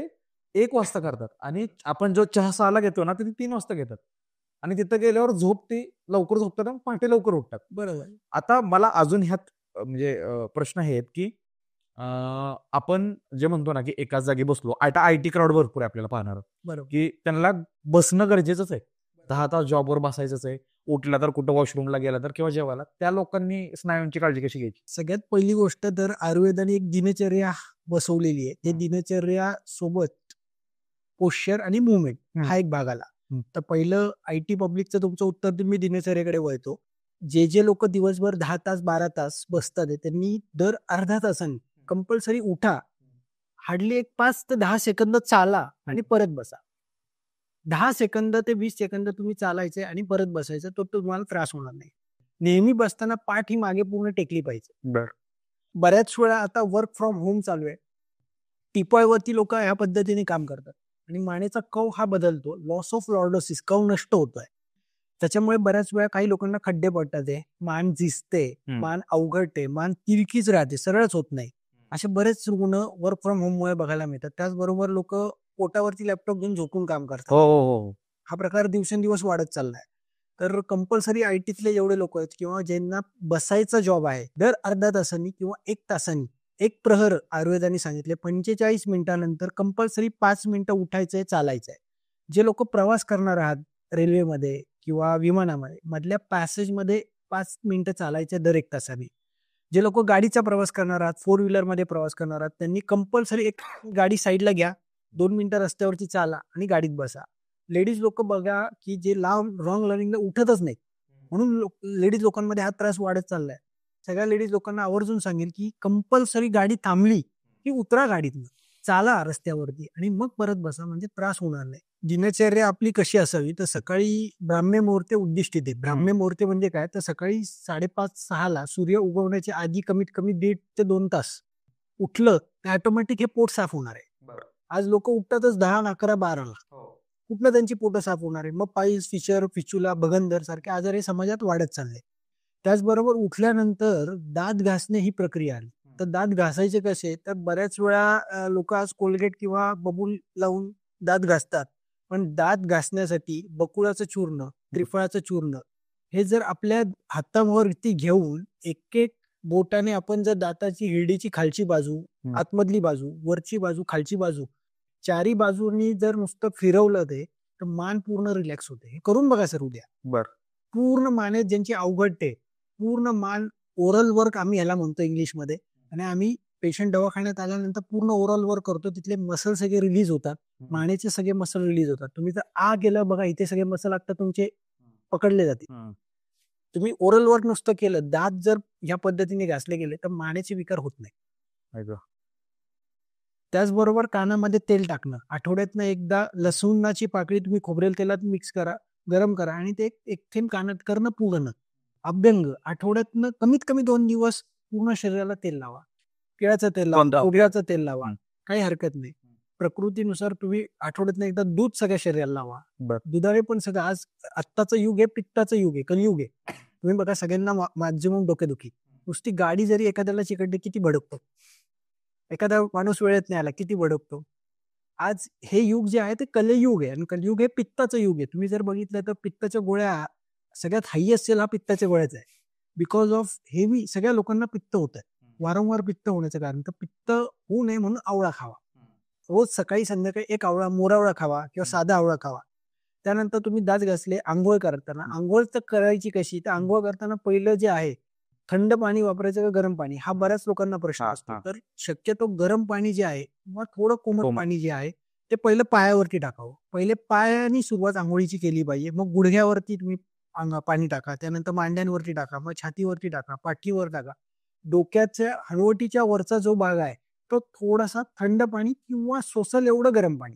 1 वाजता करतात. आणि आपण जो चहा 6ला घेतो ना, ते 3 वाजता घेतात. आणि तिथं गेल्यावर झोप ते लवकर झोपतात आणि पहाटे लवकर उठतात. बरोबर. आता मला अजून ह्यात म्हणजे प्रश्न हे आहेत की आपण जे म्हणतो ना की एकाच जागी बसलो, आता IT क्राऊड भरपूर आहे आपल्याला पाहणार, बरोबर, की त्यांना बसणं गरजेचंच आहे. 10 तास जॉबवर बसायचंच आहे. उठला तर कुठं वॉशरूमला गेला तर किंवा जेवायला, त्या लोकांनी स्नायूंची काळजी कशी घ्यायची? सगळ्यात पहिली गोष्ट तर आयुर्वेदाने एक दिनचर्या बसवलेली आहे. ते दिनचर्या सोबत पोश्चर आणि मुवमेंट हा एक भाग आला. तर पहिलं IT पब्लिकचं तुमचं उत्तर मी दिनचर्येकडे वळतो. जे लोक दिवसभर 10 तास 12 तास बसतात त्यांनी दर अर्धा तासांनी कंपल्सरी उठा, हार्डली एक 5 ते 10 सेकंद चाला आणि परत बसा. 10 सेकंद ते 20 सेकंद तुम्ही चालायचे आणि परत बसायचं, तो तुम्हाला त्रास होणार नाही. नेहमी बसताना पाठ ही मागे पूर्ण टेकली पाहिजे. बऱ्याच वेळा आता वर्क फ्रॉम होम चालू आहे, टिपॉयवरती लोक ह्या पद्धतीने काम करतात आणि मानेचा कव हा बदलतो, लॉस ऑफ लॉर्डोसिस, कव नष्ट होतोय. त्याच्यामुळे बऱ्याच वेळा काही लोकांना खड्डे पडतात, मान झिजते, मान अवघडते, मान तिरकीच राहते, सरळच होत नाही. असे बरेच रुग्ण वर्क फ्रॉम होम मुळे बघायला मिळतात. त्याचबरोबर लोक पोटावरती लॅपटॉप घेऊन झोपून काम करतात. हा प्रकार दिवसेंदिवस वाढत चाललाय. तर कंपल्सरी ITतले जेवढे लोक आहेत किंवा ज्यांना बसायचा जॉब आहे, दर अर्धा तासांनी किंवा 1 तासांनी, 1 प्रहर आयुर्वेदाने सांगितले 45 मिनिटानंतर कंपल्सरी 5 मिनिटं उठायचंय, चालायचंय. जे लोक प्रवास करणार आहात रेल्वेमध्ये किंवा विमानामध्ये, मधल्या पॅसेजमध्ये 5 मिनिटं चालायचे दर 1 तासाने. जे लोक गाडीचा प्रवास करणार आहात, 4 व्हीलरमध्ये प्रवास करणार आहात, त्यांनी कंपल्सरी एक गाडी साईडला घ्या, 2 मिनिटं रस्त्यावरती चाला आणि गाडीत बसा. लेडीज लोक बघा की जे रॉंग लर्निंगला उठतच नाहीत, म्हणून लेडीज लोकांमध्ये हा त्रास वाढत चाललाय. सगळ्या लेडीज लोकांना आवर्जून सांगेल की कंपल्सरी गाडी थांबली की उतरा गाडीतनं. चाला रस्त्यावरती आणि मग परत बसा, म्हणजे त्रास होणार नाही. दिनचर्या आपली कशी असावी, तर सकाळी ब्राह्मी मुहूर्ते उद्दिष्टित आहे. ब्राह्मी मुहूर्ते म्हणजे काय, तर सकाळी 5:30-6 सूर्य उगवण्याच्या आधी कमीत कमी 1.5 ते 2 तास उठलं तर ऑटोमॅटिक हे पोट साफ होणार आहे. आज लोक उठतातच 10, 11, 12ला. कुठलं त्यांची पोटं साफ होणार आहे. मग पाईल्स, फिशर, फिचुला, भगंदर सारखे आजार हे समाजात वाढत चालले. त्याचबरोबर उठल्यानंतर दात घासणे ही प्रक्रिया आली. तर दात घासायचे कसे, तर बऱ्याच वेळा लोक आज कोलगेट किंवा बबूल लावून दात घासतात. पण दात घासण्यासाठी बकुळाचं चूर्ण, त्रिफळाचं चूर्ण हे जर आपल्या हातावरती घेऊन एक एक बोटाने आपण जर दाताची हिरडीची खालची बाजू, आतमधली बाजू, वरची बाजू, खालची बाजू, चारी बाजूनी जर नुसतं फिरवलं ते, तर मान पूर्ण रिलॅक्स होते. हे करून बघा सर उद्या. बरं. पूर्ण मानेत ज्यांची अवघडते, पूर्ण मान, ओरल वर्क आम्ही ह्याला म्हणतो इंग्लिशमध्ये. आणि आम्ही पेशंट दवाखान्यात आल्यानंतर पूर्ण ओरल वर्क करतो. तिथले मसल सगळे रिलीज होतात, मानेचे सगळे मसल रिलीज होतात. तुम्ही जर गेलं बघा, इथे सगळे मसल आता तुमचे पकडले जातील. तुम्ही ओरल वर्क नुसतं केलं, दात जर ह्या पद्धतीने घासले गेले तर मानेचे विकार होत नाही. त्याचबरोबर कानामध्ये तेल टाकणं, आठवड्यातनं एकदा लसूणाची पाकळी तुम्ही खोबरेल तेलात मिक्स करा, गरम करा आणि ते एक थेंब कानात करणं पूर्ण. अभ्यंग आठवड्यातनं कमीत कमी 2 दिवस पूर्ण शरीराला तेल लावा. केळाचं तेल लावा, खोबऱ्याचं तेल लावा, काही हरकत नाही. प्रकृतीनुसार तुम्ही आठवड्यातनं एकदा दूध सगळ्या शरीराला लावा. दुधाने पण सगळं, आज आत्ताचं युग आहे, पित्ताचं युग आहे, कलियुग आहे. तुम्ही बघा सगळ्यांना मॅक्झिमम डोकेदुखी. नुसती गाडी जरी एखाद्याला चिकटली किती भडकतो, एखादा माणूस वेळेत नाही आला किती भडकतो. आज हे युग जे आहे ते कलियुग आहे आणि कलियुग हे पित्ताचं युग आहे. तुम्ही जर बघितलं तर पित्ताच्या गोळ्या सगळ्यात हायएस्ट सेल हा पित्ताच्या गोळ्याचा आहे. बिकॉज ऑफ हेवी सगळ्या लोकांना पित्त होत आहे. वारंवार पित्त होण्याचं कारण, तर पित्त होऊ नये म्हणून आवळा खावा. रोज सकाळी संध्याकाळी एक आवळा, मोरावळा खावा किंवा साधा आवळा खावा. त्यानंतर तुम्ही दात घासले, आंघोळ करताना, आंघोळ तर करायची कशी, तर आंघोळ करताना पहिलं जे आहे थंड पाणी वापरायचं का गरम पाणी, हा बऱ्याच लोकांना प्रश्न असतो. तर शक्यतो गरम पाणी जे आहे किंवा थोडं कोमट पाणी जे आहे ते पहिलं पायावरती टाकावं. पहिले पायानी सुरुवात आंघोळीची केली पाहिजे. मग गुडघ्यावरती तुम्ही पाणी टाका, त्यानंतर मांड्यांवरती टाका, मग छातीवरती टाका, पाठीवर टाका. डोक्याच्या हनवटीच्या वरचा जो भाग आहे तो थोडासा थंड पाणी किंवा सोसल एवढं गरम पाणी,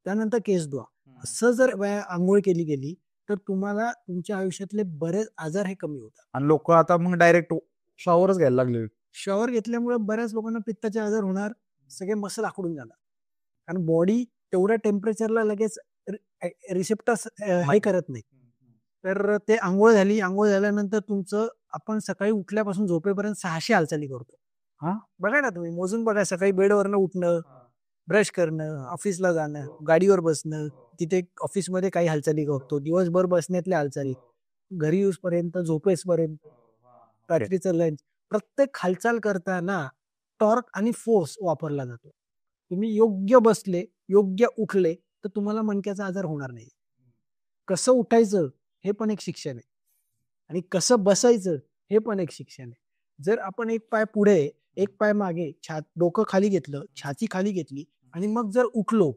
त्यानंतर केस धुवा. असं जर आंघोळ केली गेली तर तुम्हाला तुमच्या आयुष्यातले बरेच आजार हे कमी होतात. आणि लोक आता मग डायरेक्ट शॉवरच घ्यायला लागले. शॉवर घेतल्यामुळे बऱ्याच लोकांना पित्ताचे आजार होणार, सगळे मसल आखडून जाणार. कारण बॉडी तेवढ्या टेम्परेचरला लगेच रिसेप्टर्स हे करत नाही. तर ते आंघोळ झाली, आंघोळ झाल्यानंतर तुमचं, आपण सकाळी उठल्यापासून झोपेपर्यंत 600 हालचाली करतो. बघा ना तुम्ही मोजून बघा. सकाळी बेडवरनं उठणं, ब्रश करणं, ऑफिसला जाणं, गाडीवर बसणं, तिथे ऑफिसमध्ये काही हालचाली करतो, दिवसभर बसण्यातल्या हालचाली, घरी येऊसपर्यंत, झोपेसपर्यंत, रात्रीचं लंच, प्रत्येक हालचाल करताना टॉर्क आणि फोर्स वापरला जातो. तुम्ही योग्य बसले, योग्य उठले तर तुम्हाला मणक्याचा आजार होणार नाही. कसं उठायचं हे पण एक शिक्षण आहे आणि कसं बसायचं हे पण एक शिक्षण आहे. जर आपण एक पाय पुढे, एक पाय मागे, डोकं खाली घेतलं, छाती खाली घेतली आणि मग जर उठलो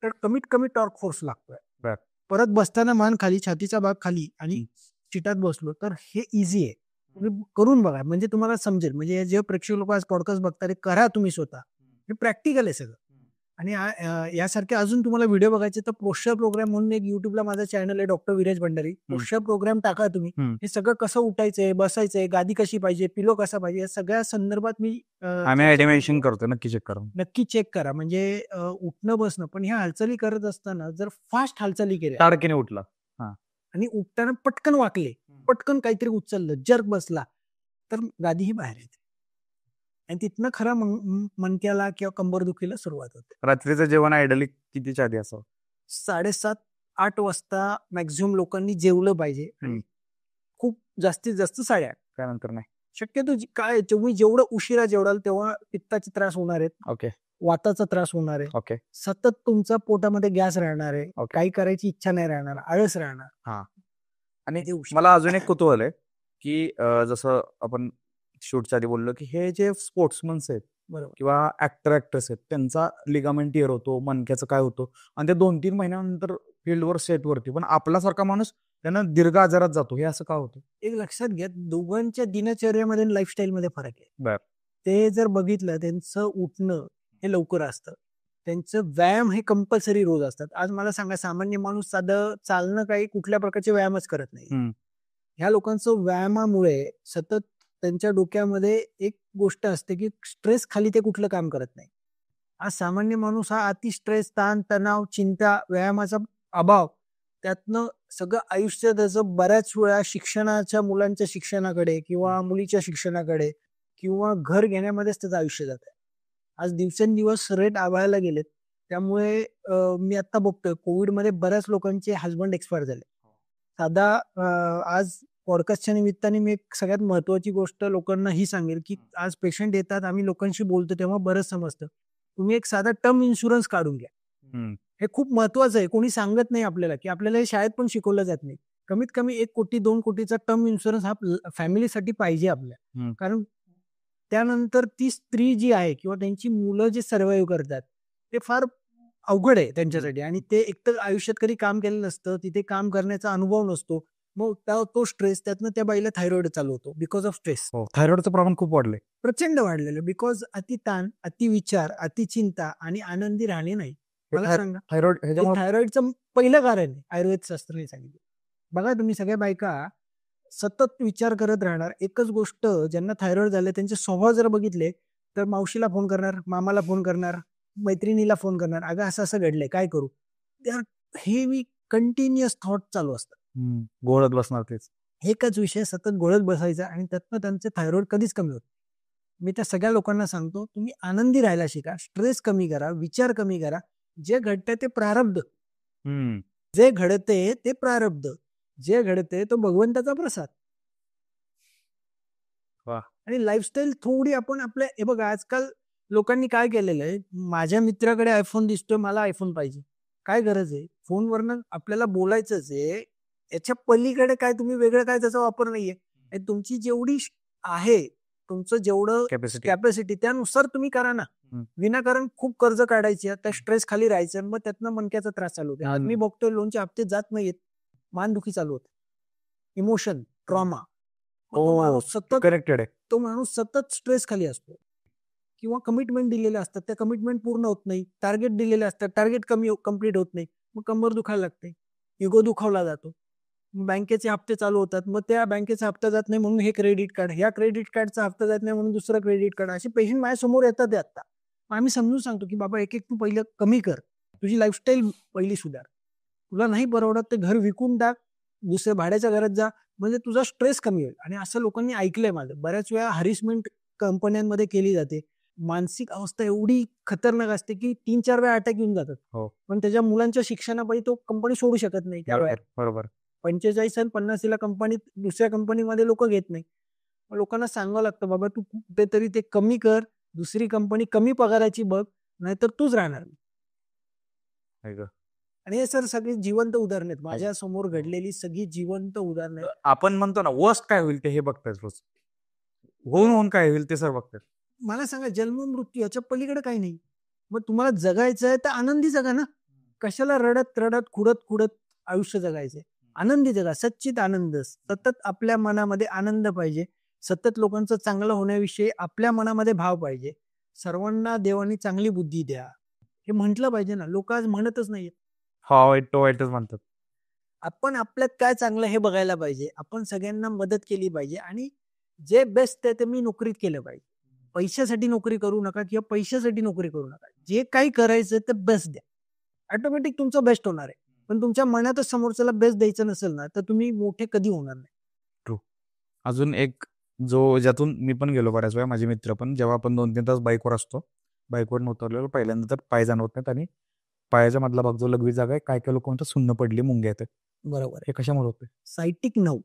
तर कमीत कमी टॉर्क फोर्स लागतोय. परत बसताना मान खाली, छातीचा भाग खाली आणि चिटात बसलो तर हे इझी आहे. तुम्ही करून बघा, म्हणजे तुम्हाला समजेल. म्हणजे जे प्रेक्षक लोक आज पॉडकास्ट बघतात करा तुम्ही स्वतः, हे प्रॅक्टिकल आहे सगळं. आणि यासारखे अजून तुम्हाला व्हिडिओ बघायचे तर पोश्चर प्रोग्राम म्हणून एक युट्यूबला माझा चॅनल आहे, doctor Viresh Bhandari. Posture program टाका तुम्ही. हे सगळं कसं उठायचंय, बसायचंय, गादी कशी पाहिजे, पिलो कसा पाहिजे, या सगळ्या संदर्भात मी ऍनिमेशन करतो. नक्की चेक करा, नक्की चेक करा. म्हणजे उठणं बसणं, पण ह्या हालचाली करत असताना जर फास्ट हालचाली केल्या, ताडकीने उठला आणि उठताना पटकन वाकले, पटकन काहीतरी उचललं, जर्क बसला तर गादी ही बाहेर येते आणि तिथनं खरा मणक्याला किंवा कंबरदुखीला सुरुवात होते. रात्रीचं जेवण आयडली कितीच्या आधी असावं? 7:30-8 वाजता मॅक्झिमम लोकांनी जेवलं पाहिजे. खूप जास्तीत जास्त 8:30, त्यानंतर नाही. शक्यतो काय, तुम्ही जेवढं उशिरा जेवढाल तेव्हा पित्ताचे त्रास होणार आहेत, वाताचा त्रास होणार आहे, सतत तुमचा पोटामध्ये गॅस राहणार आहे, काही करायची इच्छा नाही राहणार, आळस राहणार. आणि मला अजून एक कुतूहल आहे की जसं आपण शूटच्या आधी बोललो की हे जे स्पोर्ट्समन्स आहेत किंवा ऍक्टर ऍक्ट्रेस आहेत त्यांचा लिगामेंट टिअर होतो, मणक्याचं काय होतो आणि ते 2-3 महिन्यानंतर फील्डवर सेटवरती, पण आपल्यासारखा माणूस त्यांना दीर्घ आजारात जातो. हे असं का होतं? एक लक्षात घ्या, दोघांच्या दिनचर्येमध्ये लाईफस्टाईलमध्ये फरक आहे. ते जर बघितलं, त्यांचं उठणं हे लवकर असतं. त्यांचं व्यायाम हे कंपल्सरी रोज असतात. आज मला सांगा, सामान्य माणूस साधं चालणं काही कुठल्या प्रकारचे व्यायामच करत नाही. ह्या लोकांचं व्यायामामुळे सतत त्यांच्या डोक्यामध्ये एक गोष्ट असते की स्ट्रेस खाली ते कुठलं काम करत नाही. आज सामान्य माणूस हा अति स्ट्रेस, ताण, तणाव, चिंता, व्यायामाचा अभाव, त्यातनं सगळं आयुष्य त्याचं बऱ्याच वेळा शिक्षणाच्या, मुलांच्या शिक्षणाकडे किंवा मुलीच्या शिक्षणाकडे किंवा घर घेण्यामध्येच त्याचं आयुष्य जात आहे. आज दिवसेंदिवस रेट आवायला गेलेत. त्यामुळे मी आता बघतोय कोविडमध्ये बऱ्याच लोकांचे हजबंड एक्सपायर झाले. साधा आज पॉडकास्टच्या निमित्ताने मी एक सगळ्यात महत्वाची गोष्ट लोकांना ही सांगेल की आज पेशंट येतात, आम्ही लोकांशी बोलतो तेव्हा बरंच समजतं. तुम्ही एक साधा टर्म इन्शुरन्स काढून घ्या. हे खूप महत्वाचं आहे. कोणी सांगत नाही आपल्याला, की आपल्याला हे शाळेत पण शिकवलं जात नाही. कमीत कमी 1 कोटी 2 कोटीचा टर्म इन्शुरन्स हा फॅमिलीसाठी पाहिजे आपल्या. कारण त्यानंतर ती स्त्री जी आहे किंवा त्यांची मुलं जे सर्व्हाइव्ह करतात ते फार अवघड आहे त्यांच्यासाठी. आणि ते एकतर आयुष्यात कधी काम केलं नसतं, तिथे काम करण्याचा अनुभव नसतो. मग तो स्ट्रेस, त्यातनं त्या बाईला थायरॉइड चालू होतो बिकॉज ऑफ स्ट्रेस. थायरॉइडचं प्रमाण खूप वाढलंय, प्रचंड वाढलेलं. बिकॉज अति ताण, अति विचार, अति चिंता आणि आनंदी राहणे नाही. मला सांगा, थायरॉइडचं पहिलं कारण आहे आयुर्वेद शास्त्राने सांगितलं. बघा तुम्ही सगळ्या बायका सतत विचार करत राहणार. एकच गोष्ट, ज्यांना थायरॉइड झाले त्यांचे स्वभाव जर बघितले तर मावशीला फोन करणार, मामाला फोन करणार, मैत्रिणीला फोन करणार, अगं असं असं घडलंय, काय करू. त्या हेवी कंटिन्युअस थॉट चालू असतात. गोळत बसणार तेच एकच विषय सतत गोळत बसायचा आणि त्यातनं त्यांचे थायरॉइड कधीच कमी होत. मी त्या सगळ्या लोकांना सांगतो, तुम्ही आनंदी राहायला शिका, स्ट्रेस कमी करा, विचार कमी करा. जे घडते ते प्रारब्ध, जे घडते ते प्रारब्ध, जे घडते तो भगवंताचा प्रसाद. आणि लाईफस्टाईल थोडी आपण आपल्या, हे बघा आजकाल लोकांनी काय केलेलं आहे, माझ्या मित्राकडे आयफोन दिसतोय, मला आयफोन पाहिजे. काय गरज आहे? फोनवरनं आपल्याला बोलायचंच आहे, याच्या पलीकडे काय तुम्ही वेगळं काय त्याचा वापर नाहीये. तुमची जेवढी आहे, तुमचं जेवढं कॅपॅसिटी त्यानुसार तुम्ही करा ना. विनाकारण खूप कर्ज काढायची, त्या स्ट्रेस खाली राहायचं, मग त्यातनं मनक्याचा त्रास चालू होतो. मी बघतोय लोनचे हप्ते जात नाहीयेत, मानदुखी चालू होते, इमोशन, ट्रॉमा. सतत कनेक्टेड आहे. तो माणूस सतत स्ट्रेस खाली असतो. किंवा कमिटमेंट दिलेले असतात, त्या कमिटमेंट पूर्ण होत नाही. टार्गेट दिलेले असतात, टार्गेट कम्प्लीट होत नाही. मग कंबर दुखायला लागते, इगो दुखावला जातो. बँकेचे हप्ते चालू होतात, मग त्या बँकेचा हप्ता जात नाही म्हणून हे क्रेडिट कार्ड, ह्या क्रेडिट कार्डचा हप्ता जात नाही म्हणून दुसरं क्रेडिट कार्ड. असे पेशंट माझ्या समोर येतात आता. आम्ही समजून सांगतो की बाबा एक तू पहिलं कमी कर, तुझी लाईफस्टाईल पहिली सुधार. तुला नाही परवडत ते घर विकून टाक, दुसऱ्या भाड्याच्या घरात जा, म्हणजे तुझा स्ट्रेस कमी होईल. आणि असं लोकांनी ऐकलंय माझं. बऱ्याच वेळा हॅरिसमेंट कंपन्यांमध्ये केली जाते. मानसिक अवस्था एवढी खतरनाक असते की 3-4 वेळा अटॅक येऊन जातात. पण त्याच्या मुलांच्या शिक्षणापायी तो कंपनी सोडू शकत नाही. बरोबर. 45 आणि 50 कंपनीत दुसऱ्या कंपनीमध्ये लोक घेत नाही. लोकांना सांगावं लागतं, बाबा तू कुठेतरी ते कमी कर, दुसरी कंपनी कमी पगाराची बघ, नाहीतर तूच राहणार. आणि हे सर सगळी जिवंत उदाहरण आहेत, माझ्या समोर घडलेली सगळी जिवंत उदाहरण आहेत. आपण म्हणतो ना वर्स्ट काय होईल ते हे बघतायत रोज, होऊन काय होईल ते सर बघतात. मला सांगा, जन्म मृत्यू याच्या पलीकडे काही नाही. मग तुम्हाला जगायचं आहे तर आनंदी जगा ना. कशाला रडत रडत खुडत आयुष्य जगायचंय. आनंदी जगा, सच्चित आनंद. सतत आपल्या मनामध्ये आनंद पाहिजे, सतत लोकांचं चांगलं होण्याविषयी आपल्या मनामध्ये भाव पाहिजे. सर्वांना देवानी चांगली बुद्धी द्या हे म्हटलं पाहिजे ना. लोक आज म्हणतच नाहीये. वाईटच म्हणतात. आपण आपल्यात काय चांगलं हे बघायला पाहिजे. आपण सगळ्यांना मदत केली पाहिजे आणि जे बेस्ट आहे ते मी नोकरीत केलं पाहिजे. पैशासाठी नोकरी करू नका किंवा पैशासाठी नोकरी करू नका. जे काही करायचं ते बेस्ट द्या, ऑटोमॅटिक तुमचं बेस्ट होणार आहे. पण तुमच्या मनातच समोरच्याला बेस्ट द्यायचं नसेल ना तर तुम्ही मोठे कधी होणार नाही. ट्रू. अजून एक ज्यातून मी पण गेलो बऱ्याच वेळा, माझे मित्र पण, जेव्हा आपण 2-3 तास बाईकवर असतो, बाईकवर उतरलेलो पहिल्यांदा तर पाय जाणवत नाहीत आणि पायाच्या मधला भाग जो लघवी जागा आहे, काय काय लोक म्हणतात सुन्न पडली, मुंग्या येतात. बरोबर. हे कशामुळे होते? सायटिक नर्व,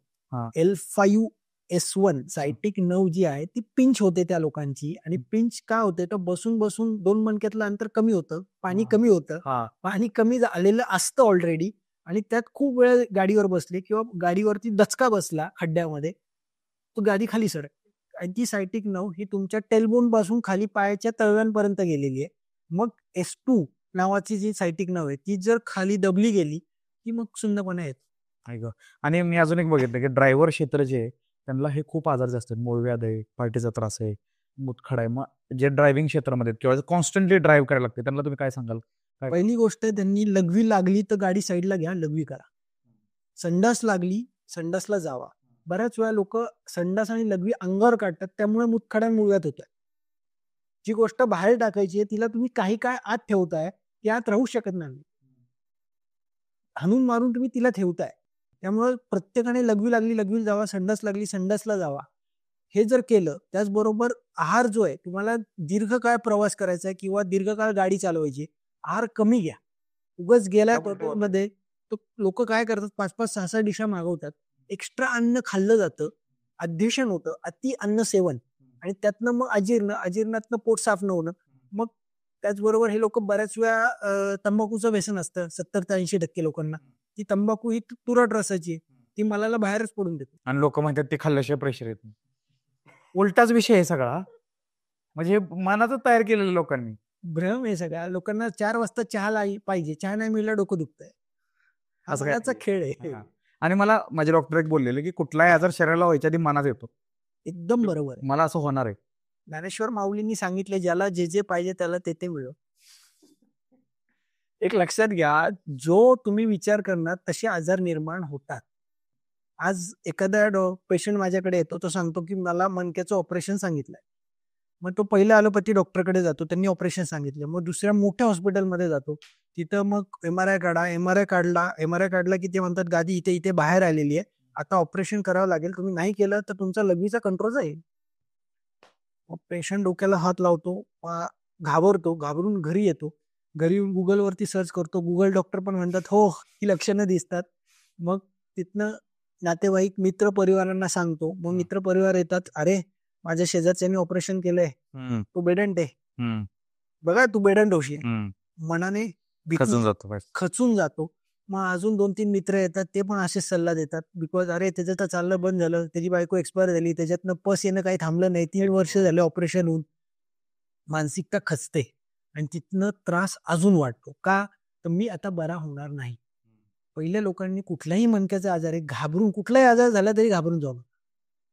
L5S1 सायटिक नर्व जी आहे ती पिंच होते त्या लोकांची. आणि पिंच का होते तर बसून 2 मणक्यातलं अंतर कमी होतं, पाणी कमी होतं, पाणी कमी झालेलं असतं ऑलरेडी, आणि त्यात खूप वेळ गाडीवर बसले किंवा गाडीवरती दचका बसला खड्ड्यामध्ये, तो गाडी खाली सरकते. आणि ती सायटिक नर्व ही तुमच्या टेलबोन पासून खाली पायाच्या तळव्यांपर्यंत गेलेली आहे. मग S2 नावाची जी सायटिक नर्व आहे ती जर खाली दबली गेली की मग सुन्नपणा येतो. आणि मी अजून एक बघितलं की ड्रायव्हर क्षेत्र जे आहे त्यांना हे खूप आजार जास्त आहेत. मूळव्याध आहे, पाठीचा त्रास आहे, मुतखडा आहे. मग जे ड्रायव्हिंग क्षेत्रामध्ये किंवा कॉन्स्टंटली ड्राईव्ह करायला लागते त्यांना तुम्ही काय सांगाल? पहिली गोष्ट त्यांनी लघवी लागली तर गाडी साईडला घ्या, लघवी करा. संडास लागली, संडासला जावा. बऱ्याच वेळा लोक संडास आणि लघवी अंगावर काढतात, त्यामुळे मुतखड्या मुळव्यात होत्या. जी गोष्ट बाहेर टाकायची आहे तिला तुम्ही काही काळ आत ठेवताय, ती आत राहू शकत नाही. हाणून मारून तुम्ही तिला ठेवताय. त्यामुळे प्रत्येकाने लघवी लागली लघवी जावा, संडास लागली संडासला जावा. हे जर केलं, त्याचबरोबर आहार जो आहे, तुम्हाला दीर्घकाळ प्रवास करायचा आहे किंवा दीर्घकाळ गाडी चालवायची, आहार कमी घ्या. उगाच गेल्या मध्ये लोक काय करतात, 5-5, 6-6 डिशा मागवतात. एक्स्ट्रा अन्न खाल्लं जातं, अध्यशन होतं, अति अन्न सेवन, आणि त्यातनं मग अजीर्णातनं पोट साफ न होणं. मग त्याचबरोबर हे लोक बऱ्याच वेळा तंबाखूचं व्यसन असतं 70 ते 80% लोकांना. ती तंबाखू ही तुरट रसाची, ती मलाला बाहेरच पडून देते. आणि लोक म्हणतात ते खाल्ल्याशिवाय प्रेशर येत नाही. उलटाच विषय आहे सगळा. म्हणजे मनाचं तयार केलेलं लोकांनी भ्रम आहे सगळ्या लोकांना. 4 वाजता चहा पाहिजे, चहा नाही मिळाला डोकं दुखतंय. असं खेळ आहे. आणि मला माझे डॉक्टर एक बोललेले की कुठलाही आजार शरीराला व्हायच्या आधी मनात येतो. एकदम बरोबर आहे. मला असं होणार आहे. ज्ञानेश्वर माऊलींनी सांगितले, ज्याला जे जे पाहिजे त्याला ते मिळो. एक लक्षात घ्या, जो तुम्ही विचार करणार तसे आजार निर्माण होतात. आज एखादा पेशंट माझ्याकडे येतो, तो सांगतो की मला मणक्याचं ऑपरेशन सांगितलंय. मग तो पहिल्या ॲलोपॅथी डॉक्टरकडे जातो, त्यांनी ऑपरेशन सांगितलं. मग दुसऱ्या मोठ्या हॉस्पिटलमध्ये जातो, तिथं मग MRI काढा. MRI काढला की ते म्हणतात गादी इथे इथे बाहेर आलेली आहे, आता ऑपरेशन करावं लागेल, तुम्ही नाही केलं तर तुमचा लघवीचा कंट्रोल जाईल. मग पेशंट डोक्याला हात लावतो, घाबरतो, घाबरून घरी येतो. घरी गुगलवरती सर्च करतो. गुगल डॉक्टर पण म्हणतात हो ही लक्षणं दिसतात. मग तिथनं नातेवाईक मित्र परिवारांना सांगतो. मग मित्र परिवार येतात, अरे माझ्या शेजारच्यानी ऑपरेशन केलंय, तू बेडंट आहे, बघा तू बेडंट होशील. मनाने खचून जातो. मग अजून 2-3 मित्र येतात, ते पण असेच सल्ला देतात. बिकॉज अरे त्याचं तर चाललं बंद झालं, त्याची बायको एक्सपायर झाली, त्याच्यातनं पस येणं काही थांबलं नाही, 3 वर्ष झाले ऑपरेशन होऊन. मानसिकता खचते आणि तिथनं त्रास अजून वाटतो. का तर मी आता बरा होणार नाही. पहिल्या लोकांनी कुठलाही मणक्याचा आजार आहे, घाबरून, कुठलाही आजार झाला तरी घाबरून जाऊ.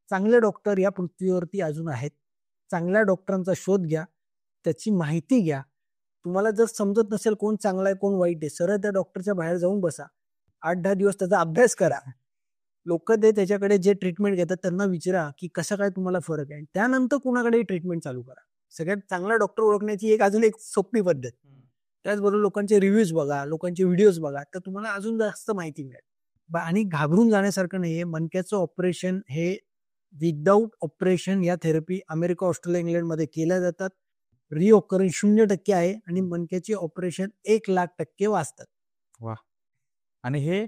चांगले डॉक्टर या पृथ्वीवरती अजून आहेत. चांगल्या डॉक्टरांचा शोध घ्या, त्याची माहिती घ्या. तुम्हाला जर समजत नसेल कोण चांगला आहे कोण वाईट आहे, सरळ त्या डॉक्टरच्या बाहेर जाऊन बसा. 8-10 दिवस त्याचा अभ्यास करा. लोक ते त्याच्याकडे जे ट्रीटमेंट घेतात त्यांना विचारा की कसा काय तुम्हाला फरक आहे, त्यानंतर कुणाकडे ट्रीटमेंट चालू करा. सगळ्यात चांगला डॉक्टर ओळखण्याची अजून एक सोपी पद्धत. त्याचबरोबर लोकांचे रिव्ह्यूज बघा, लोकांचे व्हिडिओज बघा, तर तुम्हाला अजून जास्त माहिती मिळेल. आणि घाबरून जाण्यासारखं नाही. मणक्याचं ऑपरेशन हे विदाऊट ऑपरेशन या थेरपी अमेरिका, ऑस्ट्रेलिया, इंग्लंडमध्ये केल्या जातात. रिऑकरन्स 0% आहे आणि मणक्याचे ऑपरेशन 1,00,000% वाचतात. वा. आणि हे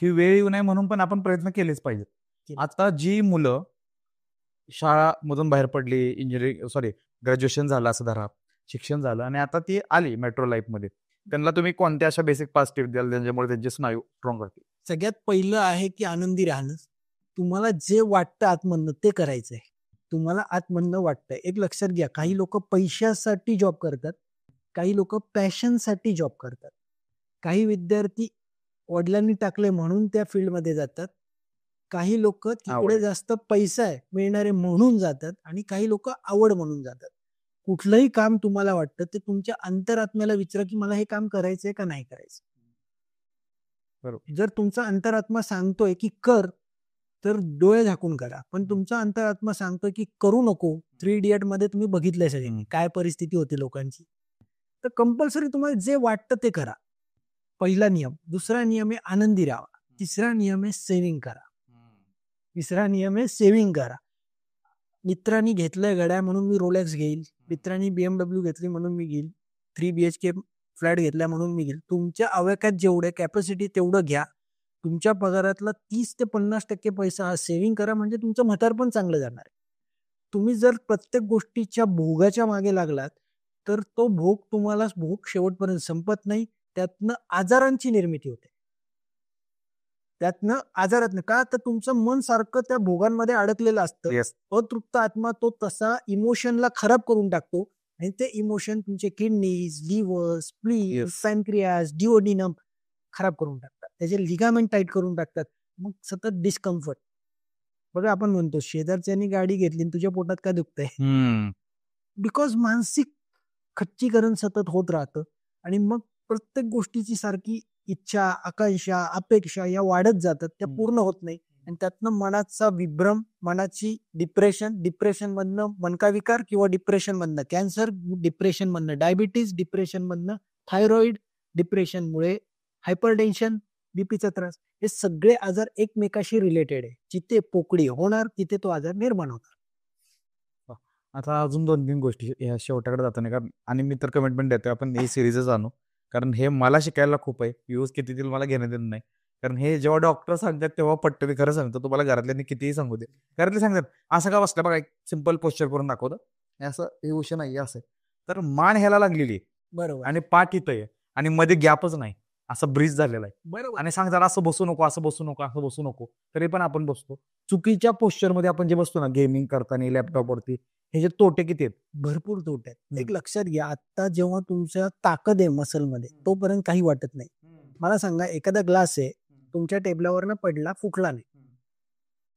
वेळ येऊ नये म्हणून पण आपण प्रयत्न केलेच पाहिजेत. आता जी मुलं शाळामधून बाहेर पडली, ग्रॅज्युएशन झालं असं धरा, शिक्षण झालं आणि आता ती आली मेट्रो लाईफमध्ये, त्यांना तुम्ही कोणत्या अशा बेसिक 5 टिप्स द्याल ज्याच्यामुळे त्यांचे स्नायू स्ट्रॉंग राहतील? सगळ्यात पहिलं आहे की आनंदी राहणं. तुम्हाला जे वाटतं आतमधनं ते करायचंय. तुम्हाला आतमधनं वाटतंय. एक लक्षात घ्या, काही लोक पैशासाठी जॉब करतात, काही लोक पॅशनसाठी जॉब करतात. काही विद्यार्थी वडिलांनी टाकले म्हणून त्या फील्डमध्ये जातात. काही लोक तिकडे जास्त पैसा आहे मिळणारे म्हणून जातात आणि काही लोक आवड म्हणून जातात. कुठलंही काम तुम्हाला वाटतं ते तुमच्या अंतरात्म्याला विचारा की मला हे काम करायचंय का नाही करायचं. बरोबर. जर तुमचा अंतरात्मा सांगतोय की कर, तर डोळे झाकून करा. पण तुमचा अंतरात्मा सांगतोय की करू नको, 3 इडियट मध्ये तुम्ही बघितलंय सगळ्यांनी काय परिस्थिती होती लोकांची, तर कंपल्सरी तुम्हाला जे वाटतं ते करा. पहिला नियम. दुसरा नियम आहे आनंदी राहा. तिसरा नियम आहे सेव्हिंग करा. मित्रांनी घेतलंय गड्या म्हणून मी रोलेक्स घेईल, मित्रांनी BMW घेतली म्हणून मी घेईल, 3 BHK फ्लॅट घेतला म्हणून मी घेईल. तुमच्या आवाक्यात जेवढे कॅपॅसिटी तेवढं घ्या. तुमच्या पगारातला 30 ते 50% पैसा हा सेव्हिंग करा, म्हणजे तुमचं म्हातारपण चांगलं जाणार आहे. तुम्ही जर प्रत्येक गोष्टीच्या भोगाच्या मागे लागलात तर तो भोग शेवटपर्यंत संपत नाही. त्यातनं आजारांची निर्मिती होते. का तर तुमचं मन सारखं त्या भोगांमध्ये अडकलेलं असतं. अतृप्त आत्मा तो तसा इमोशनला खराब करून टाकतो आणि ते इमोशन तुमचे किडनीज, लिव्हर, स्प्लीन, पॅनक्रियास, डिओडिनम खराब करून टाकतात. त्याचे लिगामेंट टाईट करून टाकतात. मग सतत डिस्कम्फर्ट. बघा आपण म्हणतो शेजारच्यानी गाडी घेतली तुझ्या पोटात का दुखतंय, बिकॉज मानसिक खच्चीकरण सतत होत राहतं आणि मग प्रत्येक गोष्टीची सारखी इच्छा, आकांक्षा, अपेक्षा या वाढत जातात, त्या पूर्ण होत नाही आणि त्यातनं मनाचा विभ्रम, मनाची डिप्रेशन मधनं मनका विकार किंवा डिप्रेशन मधनं कॅन्सर, डिप्रेशन मधनं डायबिटीज, डिप्रेशन मधनं थायरॉइड, डिप्रेशनमुळे हायपरटेन्शन, बीपीचा त्रास, हे सगळे आजार एकमेकाशी रिलेटेड आहे. जिथे पोकळी होणार तिथे तो आजार निर्माण होणार. आता अजून 2-3 गोष्टी ह्या शेवटाकडे जाताना, कारण आणि मी तर कमिटमेंट देतोय आपण ही सिरीजच आणू, कारण हे मला शिकायला खूप आहे. व्ह्यूज किती देतील मला घेणं देणं नाही, कारण हे जेव्हा डॉक्टर सांगतात तेव्हा पटतं. मी खरं सांगतो तुम्हाला, घरातल्यांनी कितीही सांगू दे, घरातले सांगतात असं का बसलं बघा, एक सिंपल पोस्चर करून दाखवतं, हे असं हे विषय नाही असं. तर मान ह्याला लागलेली आहे बरोबर आणि पाठ इथं आहे आणि मध्ये गॅपच नाही, असं ब्रिज झालेला आहे. बरोबर आणि सांगतात असं बसू नको, असं बसू नको, असं बसू नको, तरी पण आपण बसतो. चुकीच्या पोस्चरमध्ये आपण जे बसतो ना गेमिंग करताना लॅपटॉपवरती, ह्याचे तोटे किती आहेत? भरपूर तोटे आहेत. एक लक्षात घ्या, आता जेव्हा तुमच्या ताकद आहे मसलमध्ये तोपर्यंत काही वाटत नाही. मला सांगा, एखादा ग्लास आहे तुमच्या टेबलावरनं पडला, फुटला नाही.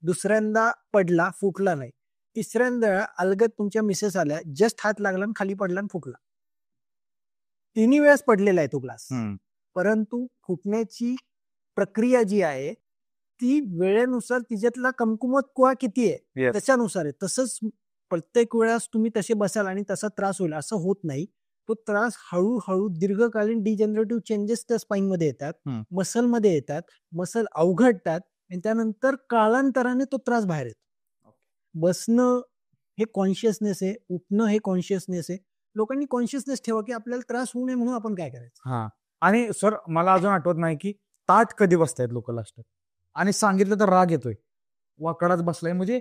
दुसऱ्यांदा पडला, फुटला नाही. तिसऱ्यांदा अलगद तुमच्या मिसेस आल्या, जस्ट हात लागला आणि खाली पडला आणि फुटला. 3 वेळेस पडलेला आहे तो ग्लास, परंतु फुटण्याची प्रक्रिया जी आहे ती वेळेनुसार तिच्यातला कमकुवत किती आहे Yes. त्याच्यानुसार आहे. तसंच प्रत्येक वेळेस तुम्ही तसे बसाल आणि तसा त्रास होईल असं होत नाही. तो त्रास हळूहळू दीर्घकालीन डिजनरेटिव्ह चेंजेस त्या स्पाईन मध्ये येतात, मसलमध्ये येतात, मसल अवघडतात आणि त्यानंतर कालांतराने तो त्रास बाहेर येतो. बसणं हे कॉन्शियसनेस आहे, उठणं हे कॉन्शियसनेस आहे. लोकांनी कॉन्शियसनेस ठेवा की आपल्याला त्रास होऊ नये म्हणून आपण काय करायचं. हा, आणि सर मला अजून आठवत नाही की ताट कधी बसतायत लोक लास्टात, आणि सांगितलं तर राग येतोय, वाकडाच बसलाय. म्हणजे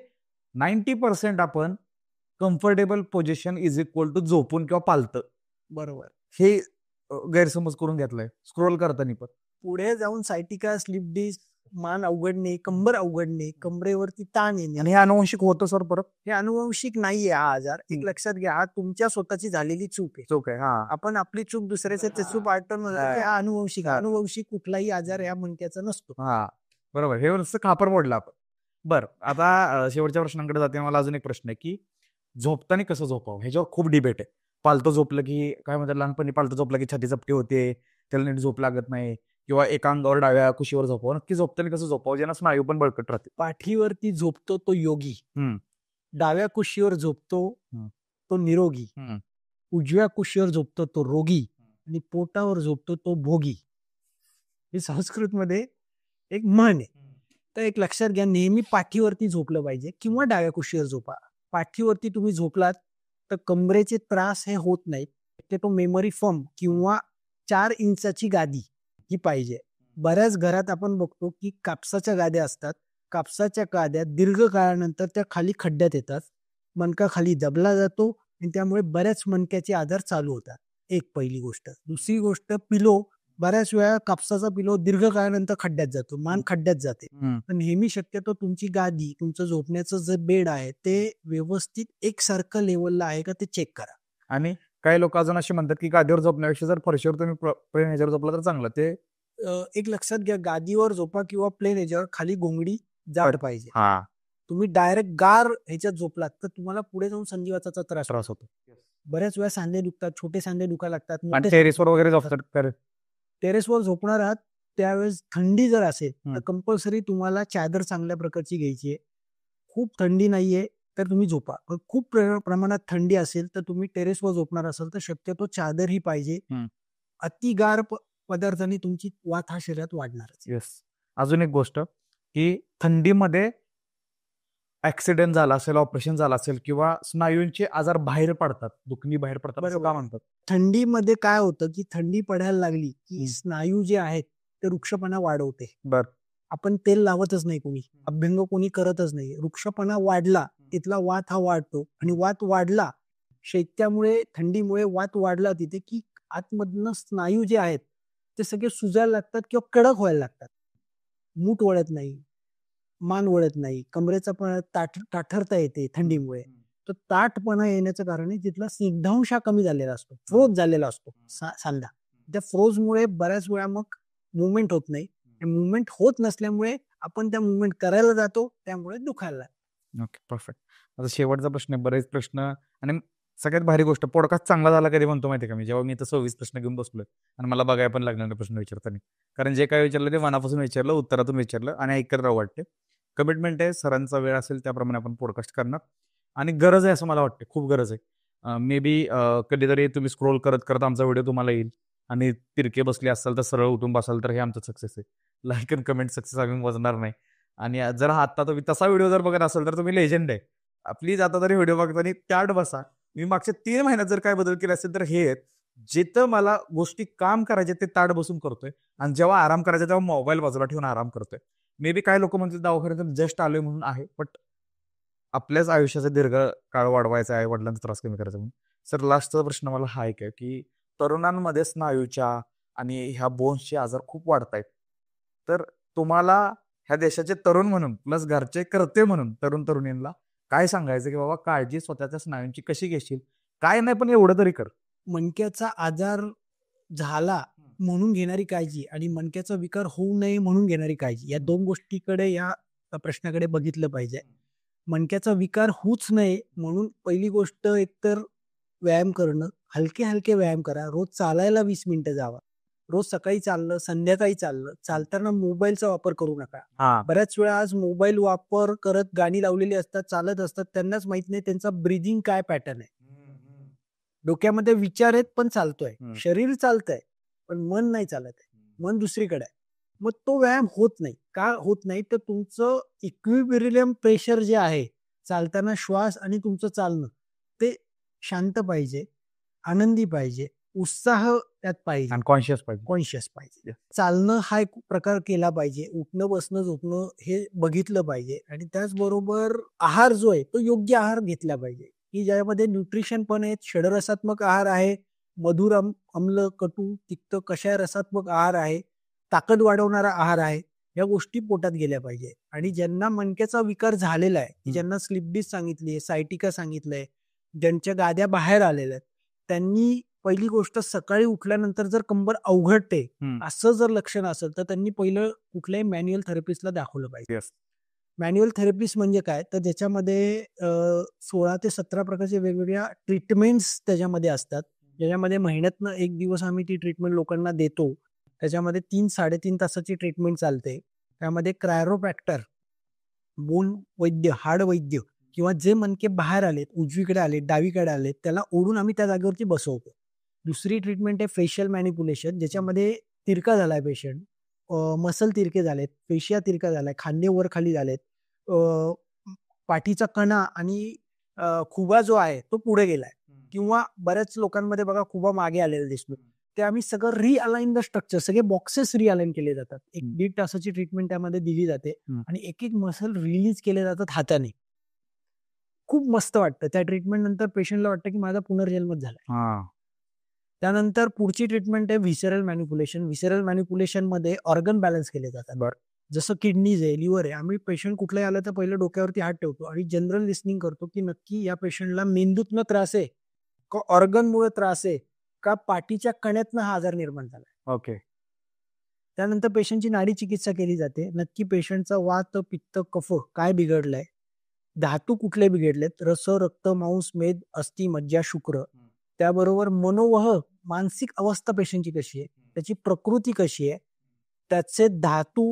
90% आपण comfortable position is equal to झोपून किंवा पालतं, बरोबर, हे गैरसमज करून घेतलाय स्क्रोल करताना. पण पुढे जाऊन सायटिका, स्लिप डिस्क, मान अवघडणे, कंबर अवघडणे, कमरेवरती ताण येणे, आणि हे अनुवंशिक होतं सर परत. हे अनुवंशिक नाहीये हा आजार. एक लक्षात घ्या, हा तुमच्या स्वतःची झालेली चूक आहे. चूक आहे. हा, आपण आपली चूक दुसऱ्याचे ते चूक पार्टन, हा अनुवंशिक. अनुवंशिक कुठलाही आजार या मणक्याचा नसतो. हा बरोबर, हे नुसतं खापर मोडलं आपण. बरं, आता शेवटच्या प्रश्नांकडे जाते. मला अजून एक प्रश्न आहे की झोपताना कसं झोपावं, ह्याच्यावर खूप डिबेट आहे. पालतं झोपलं की काय म्हणतात, लहानपणी पालतं झोपलं की छाती चपटी होते, त्याला नीट झोप लागत नाही, किंवा एका अंगावर डाव्या कुशीवर झोपावं. नक्की झोपताना कसं झोपावं ज्यांना स्नायू पण बळकट राहते? पाठीवरती झोपतो तो योगी, डाव्या कुशीवर झोपतो तो निरोगी, उजव्या कुशीवर झोपतो तो रोगी आणि पोटावर झोपतो तो भोगी. हे संस्कृत मध्ये एक म्हण आहे. तर एक लक्षात घ्या, नेहमी पाठीवरती झोपलं पाहिजे किंवा डाव्या कुशीवर झोपा. पाठीवरती तुम्ही झोपलात तर कमरेचे त्रास हे होत नाहीत. ते तो मेमरी फॉर्म किंवा 4 इंचाची गादी ही पाहिजे. बऱ्याच घरात आपण बघतो की कापसाच्या गाद्या असतात. कापसाच्या गाद्या दीर्घ काळानंतर त्या खाली खड्ड्यात येतात, मणका खाली दबला जातो आणि त्यामुळे बऱ्याच मणक्याचे आजार चालू होतात. एक पहिली गोष्ट. दुसरी गोष्ट, पिलो, बऱ्याच वेळा कापसाचा पिलो दीर्घ काळानंतर खड्ड्यात जातो, मान खड्ड्यात जाते. तर नेहमी शक्यतो तुमची गादी, तुमचं झोपण्याचं जे बेड आहे ते व्यवस्थित एकसारखं लेवलला आहे का ते चेक करा. आणि काही लोक अजून असे म्हणतात की गादीवर झोपण्यापेक्षा जर फरशीवर तुम्ही प्लेन ह्याच्यावर झोपला तर चांगलं. ते एक लक्षात घ्या, गादीवर झोपा किंवा प्लेन ह्याच्यावर, खाली घोंगडी जाड पाहिजे. हा, तुम्ही डायरेक्ट गार ह्याच्यात झोपलात तर तुम्हाला पुढे जाऊन संधिवाताचा त्रास होतो. बऱ्याच वेळा सांधे दुखतात, छोटे सांधे दुखायला लागतात. आणि टेरेसवर वगैरे झोपतात. टेरेसवर झोपणार आहात त्यावेळेस थंडी जर असेल तर कंपल्सरी तुम्हाला चादर चांगल्या प्रकारची घ्यायची आहे. खूप थंडी नाहीये तर तुम्ही झोपा. पण खूप प्रमाणात थंडी असेल तर तुम्ही टेरेसवर झोपणार असाल तर शक्यतो चादर ही पाहिजे. अति गार पदार्थांनी तुमची वात हा शरीरात वाढणारच. येस. अजून एक गोष्ट की थंडीमध्ये ऍक्सिडेंट झाला असेल, ऑपरेशन झालं असेल किंवा स्नायूंचे आजार बाहेर पडतात, दुखणी बाहेर पडतात, असं का म्हणतात? थंडीमध्ये काय होतं की थंडी पडायला लागली की स्नायू जे आहेत ते वृक्षपणा वाढवते. बर, आपण तेल लावतच नाही, कोणी अभ्यंग कोणी करतच नाही. वृक्षपणा वाढला तिथला वात हा वाढतो आणि वात वाढला, शैत्यामुळे, थंडीमुळे वात वाढला तिथे की आतमधनं स्नायू जे आहेत ते सगळे सुजायला लागतात किंवा कडक व्हायला लागतात. मूठ वळत नाही, मान वळत नाही, कमरेचा पण ताठरता येते थंडीमुळे. तर ताठपणा येण्याचं कारण आहे तिथला स्निग्धांश कमी झालेला असतो, फ्रोज झालेला असतो सांधा. त्या फ्रोजमुळे बऱ्याच वेळा मग मुवमेंट होत नाही. मुवमेंट होत नसल्यामुळे आपण त्या मुवमेंट करायला जातो, त्यामुळे दुखायला लागतो. Okay, perfect. आता शेवटचा प्रश्न आहे. बरेच प्रश्न आणि सगळ्यात भारी गोष्ट, पॉडकास्ट चांगला झाला कधी म्हणतो माहिती का मी, जेव्हा मी इथं 26 प्रश्न घेऊन बसलोय आणि मला बघायला पण लागणार प्रश्न विचारताना. कारण जे काय विचारलं ते मनापासून विचारलं, उत्तरातून विचारलं आणि ऐकत राहू वाटते. कमिटमेंट आहे, सरांचा वेळ असेल त्याप्रमाणे आपण पॉडकास्ट करणार आणि गरज आहे असं मला वाटते, खूप गरज आहे. मे बी कधीतरी तुम्ही स्क्रोल करत करत आमचा व्हिडिओ तुम्हाला येईल आणि तिरके बसले असाल तर सरळ उठून बसाल तर हे आमचं सक्सेस आहे. लाईक अँड कमेंट सक्सेस आम्ही वाजणार नाही. आणि जर आता तुम्ही तसा व्हिडिओ जर बघत असाल तर तुम्ही लेजंड आहे. प्लीज आता तरी व्हिडिओ बघताना त्यात बसा. मी मागच्या 3 महिन्यात जर काय बदल केले असेल तर हे आहेत, जिथं मला गोष्टी काम करायचे ते ताट बसून करतोय आणि जेव्हा आराम करायचा तेव्हा मोबाईल बाजूला ठेवून आराम करतोय. मे बी काय लोक म्हणतात दवाखान्यात जस्ट आलोय म्हणून आहे, बट आपल्याच आयुष्याचा दीर्घ काळ वाढवायचा आहे, वडिलांचा त्रास कमी करायचा म्हणून. सर लास्टचा प्रश्न मला हा एक आहे की तरुणांमध्ये स्नायूच्या आणि ह्या बोन्सचे आजार खूप वाढत आहेत. तर तुम्हाला ह्या देशाचे तरुण म्हणून प्लस घरचे करते म्हणून तरुण तरुणींना काय सांगायचं की बाबा काळजी स्वतःच्या स्नायूंची कशी घेशील, काय नाही पण एवढं तरी कर. मणक्याचा आजार झाला म्हणून घेणारी काळजी आणि मणक्याचा विकार होऊ नये म्हणून घेणारी काळजी, या 2 गोष्टीकडे या प्रश्नाकडे बघितलं पाहिजे. मणक्याचा विकार होऊच नये म्हणून पहिली गोष्ट एकतर व्यायाम करणं, हलके हलके व्यायाम करा. रोज चालायला 20 मिनिटं जावा. रोज सकाळी चाललं, संध्याकाळी चाललं. चालताना मोबाईलचा वापर करू नका. बऱ्याच वेळा आज मोबाईल वापर करत गाणी लावलेली असतात, चालत असतात, त्यांनाच माहित नाही त्यांचा ब्रीदिंग काय पॅटर्न आहे. डोक्यामध्ये विचार आहेत पण चालतोय, शरीर चालतंय पण मन नाही चालत आहे, मन दुसरीकडे आहे. मग तो व्यायाम होत नाही. का होत नाही तर तुमचं इक्विलिब्रियम प्रेशर जे आहे, चालताना श्वास आणि तुमचं चालणं ते शांत पाहिजे, आनंदी पाहिजे, उत्साह त्यात पाहिजे आणि कॉन्शियस पाहिजे. चालणं हा एक प्रकार केला पाहिजे. उठणं बसणं झोपणं हे बघितलं पाहिजे आणि त्याचबरोबर आहार जो आहे तो योग्य आहार घेतला पाहिजे की ज्यामध्ये न्यूट्रिशन पण आहे, षडरसात्मक आहार आहे, मधुर आम्ल कटू तिक्त कषाय रसात्मक आहार आहे, ताकद वाढवणारा आहार आहे. या गोष्टी पोटात गेल्या पाहिजे. आणि ज्यांना मणक्याचा विकार झालेला आहे, ज्यांना स्लिप डिस्क सांगितली आहे, सायटिका सांगितलंय, ज्यांच्या गाद्या बाहेर आलेल्या आहेत, त्यांनी पहिली गोष्ट सकाळी उठल्यानंतर जर कंबर अवघडते असं जर लक्षण असेल तर त्यांनी पहिलं कुठल्याही मॅन्युअल थेरपिस्टला दाखवलं पाहिजे. मॅन्युअल थेरपिस्ट म्हणजे काय तर ज्याच्यामध्ये 16 ते 17 प्रकारचे वेगवेगळ्या ट्रीटमेंट्स त्याच्यामध्ये असतात, ज्याच्यामध्ये महिन्यातनं 1 दिवस आम्ही ती ट्रीटमेंट लोकांना देतो. त्याच्यामध्ये 3-3.5 तासाची ट्रीटमेंट चालते. त्यामध्ये क्रायरोप्रॅक्टर, बोन वैद्य, हाड वैद्य किंवा जे मणके बाहेर आलेत, उजवीकडे आलेत, डावीकडे आलेत, त्याला ओढून आम्ही त्या जागेवरती बसवतो. दुसरी ट्रीटमेंट आहे फेशियल मॅनिप्युलेशन, ज्याच्यामध्ये तिरका झालाय पेशंट, मसल तिरके झालेत, पेशिया तिरका झालाय, खांदे वर खाली झालेत, पाठीचा कणा आणि खुबा जो आहे तो पुढे गेलाय किंवा बऱ्याच लोकांमध्ये बघा खुबा मागे आलेला दिसतो. ते आम्ही सगळं रिअलाइन द स्ट्रक्चर, सगळे बॉक्सेस रिअलाइन केले जातात. 1-1.5 तासाची ट्रीटमेंट त्यामध्ये दिली जाते आणि एक एक मसल रिलीज केले जातात हाताने. खूप मस्त वाटतं. त्या ट्रीटमेंट नंतर पेशंटला वाटतं की माझा पुनर्जन्मच झाला. त्यानंतर पुढची ट्रीटमेंट आहे व्हिसरल मॅनिप्युलेशन. व्हिसरल मॅनिप्युलेशन मध्ये ऑर्गन बॅलन्स केले जातात. जसं किडनीज आहे, लिव्हर आहे. आम्ही पेशंट कुठलाही आलं तर पहिलं डोक्यावरती हात ठेवतो आणि जनरल लिस्निंग करतो की नक्की या पेशंटला मेंदूतनं त्रास आहे का ऑर्गनमुळे त्रास आहे का पाठीच्या कण्यातनं हा आजार निर्माण झाला. ओके. त्यानंतर पेशंटची नाडी चिकित्सा केली जाते. नक्की पेशंटचा वात, पित्त, कफ काय बिघडलाय, धातू कुठले बिघडलेत, रस, रक्त, मांस, मेद, अस्थि, मज्जा, शुक्र. त्याबरोबर मनोवह, मानसिक अवस्था पेशंटची कशी आहे, त्याची प्रकृती कशी आहे, त्याचे धातू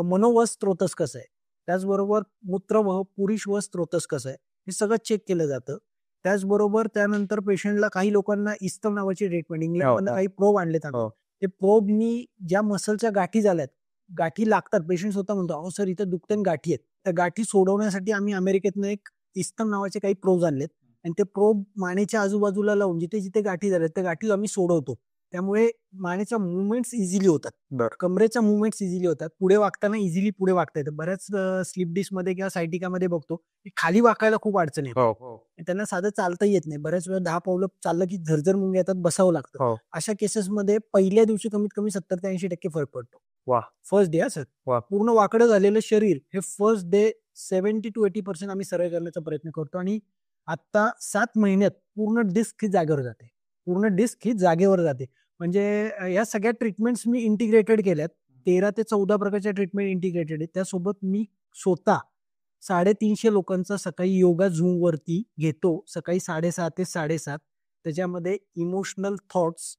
मनोवह स्त्रोतस कसं आहे, त्याचबरोबर मूत्रवह, पुरुषवह स्त्रोतस कसं आहे, हे सगळं चेक केलं जातं. त्याचबरोबर त्यानंतर पेशंटला काही लोकांना इस्तम नावाची ट्रीटमेंट, इंग्लंडमधनं काही प्रोब आणलेत आम्ही. ते प्रोबनी ज्या मसलच्या गाठी झाल्यात, गाठी लागतात, पेशंट स्वतः म्हणतो अहो सर इथं दुखते गाठी आहेत, त्या गाठी सोडवण्यासाठी आम्ही अमेरिकेतनं एक इस्तम नावाचे काही प्रोब आणलेत आणि ते प्रोब मानेच्या आजूबाजूला लावून जिथे जिथे गाठी झाल्यात त्या गाठी आम्ही सोडवतो. त्यामुळे मानेच्या मुवमेंट्स इझिली होतात, कमरेच्या मुवमेंट्स इझिली होतात, पुढे वागताना इझिली पुढे वागता येतं. बऱ्याच स्लिप डिस्क मध्ये किंवा सायटिकामध्ये बघतो की खाली वाकायला खूप अडचण येते, त्यांना साधं चालता येत नाही. बऱ्याच वेळा 10 पावलं चाललं की झरझर मुंग्या येतात, बसावं लागतं. अशा केसेसमध्ये पहिल्या दिवशी कमीत कमी 70 ते 80% फरक पडतो. फर्स्ट डे सर, पूर्ण वाकडं झालेलं शरीर हे फर्स्ट डे 70 to 80% आम्ही सरळ करण्याचा प्रयत्न करतो आणि आता 7 महिन्यात पूर्ण डिस्क ही जागेवर जाते, पूर्ण डिस्क ही जागेवर जाते. म्हणजे या सगळ्या ट्रीटमेंट्स मी इंटिग्रेटेड केल्यात. 13 ते 14 प्रकारच्या ट्रीटमेंट इंटिग्रेटेड आहेत. त्यासोबत मी स्वतः 350 लोकांचा सकाळी योगा झूम वरती घेतो, सकाळी 6:30 ते 7:30. त्याच्यामध्ये emotional thoughts,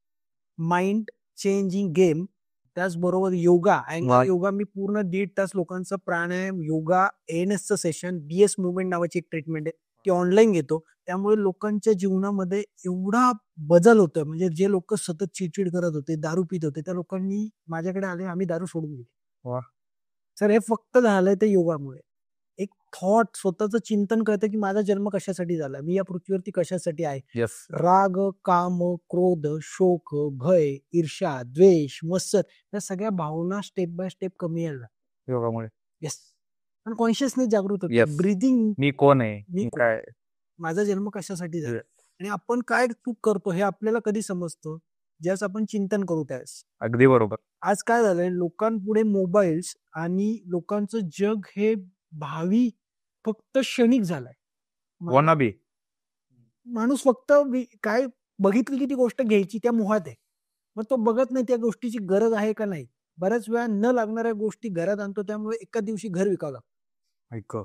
mind changing game, त्याचबरोबर योगा. वा. योगा मी पूर्ण 1.5 तास लोकांचं प्राणायाम, योगा, ANSचं सेशन, BS मुवमेंट नावाची एक ट्रीटमेंट आहे, ती ऑनलाईन घेतो. त्यामुळे लोकांच्या जीवनामध्ये एवढा बदल होतोय. म्हणजे जे लोक सतत चिडचिड करत होते, दारू पित होते, त्या लोकांनी माझ्याकडे आले, आम्ही दारू सोडून दिली. वा. सर हे फक्त झालंय ते योगामुळे. एक थॉट, स्वतःचं चिंतन कळतं की माझा जन्म कशासाठी झाला, मी या पृथ्वीवरती कशासाठी आहे. येस. राग, काम, क्रोध, शोक, भय, ईर्ष्या, द्वेष, मत्सर, या सगळ्या भावना स्टेप बाय स्टेप कमी यायला. योगामुळे. येस. पण कॉन्शियसनेस जागृत होतो. Yes. ब्रीदिंग, मी कोण आहे, मी मी काय. माझा जन्म कशासाठी झाला आणि आपण काय चूक करतो हे आपल्याला कधी समजतो, ज्यावेळेस आपण चिंतन करू त्यावेळेस. अगदी बरोबर. आज काय झालंय, लोकांपुढे मोबाईल्स आणि लोकांचं जग हे भावी फक्त क्षणिक झालाय. वॉना बी. माणूस फक्त काय बघितली की ती गोष्ट घ्यायची, त्या मोहात आहे. मग तो बघत नाही त्या गोष्टीची गरज आहे का नाही. बऱ्याच वेळा न लागणाऱ्या गोष्टी घरात आणतो, त्यामुळे एका दिवशी घर विकावं लागतं. ऐक.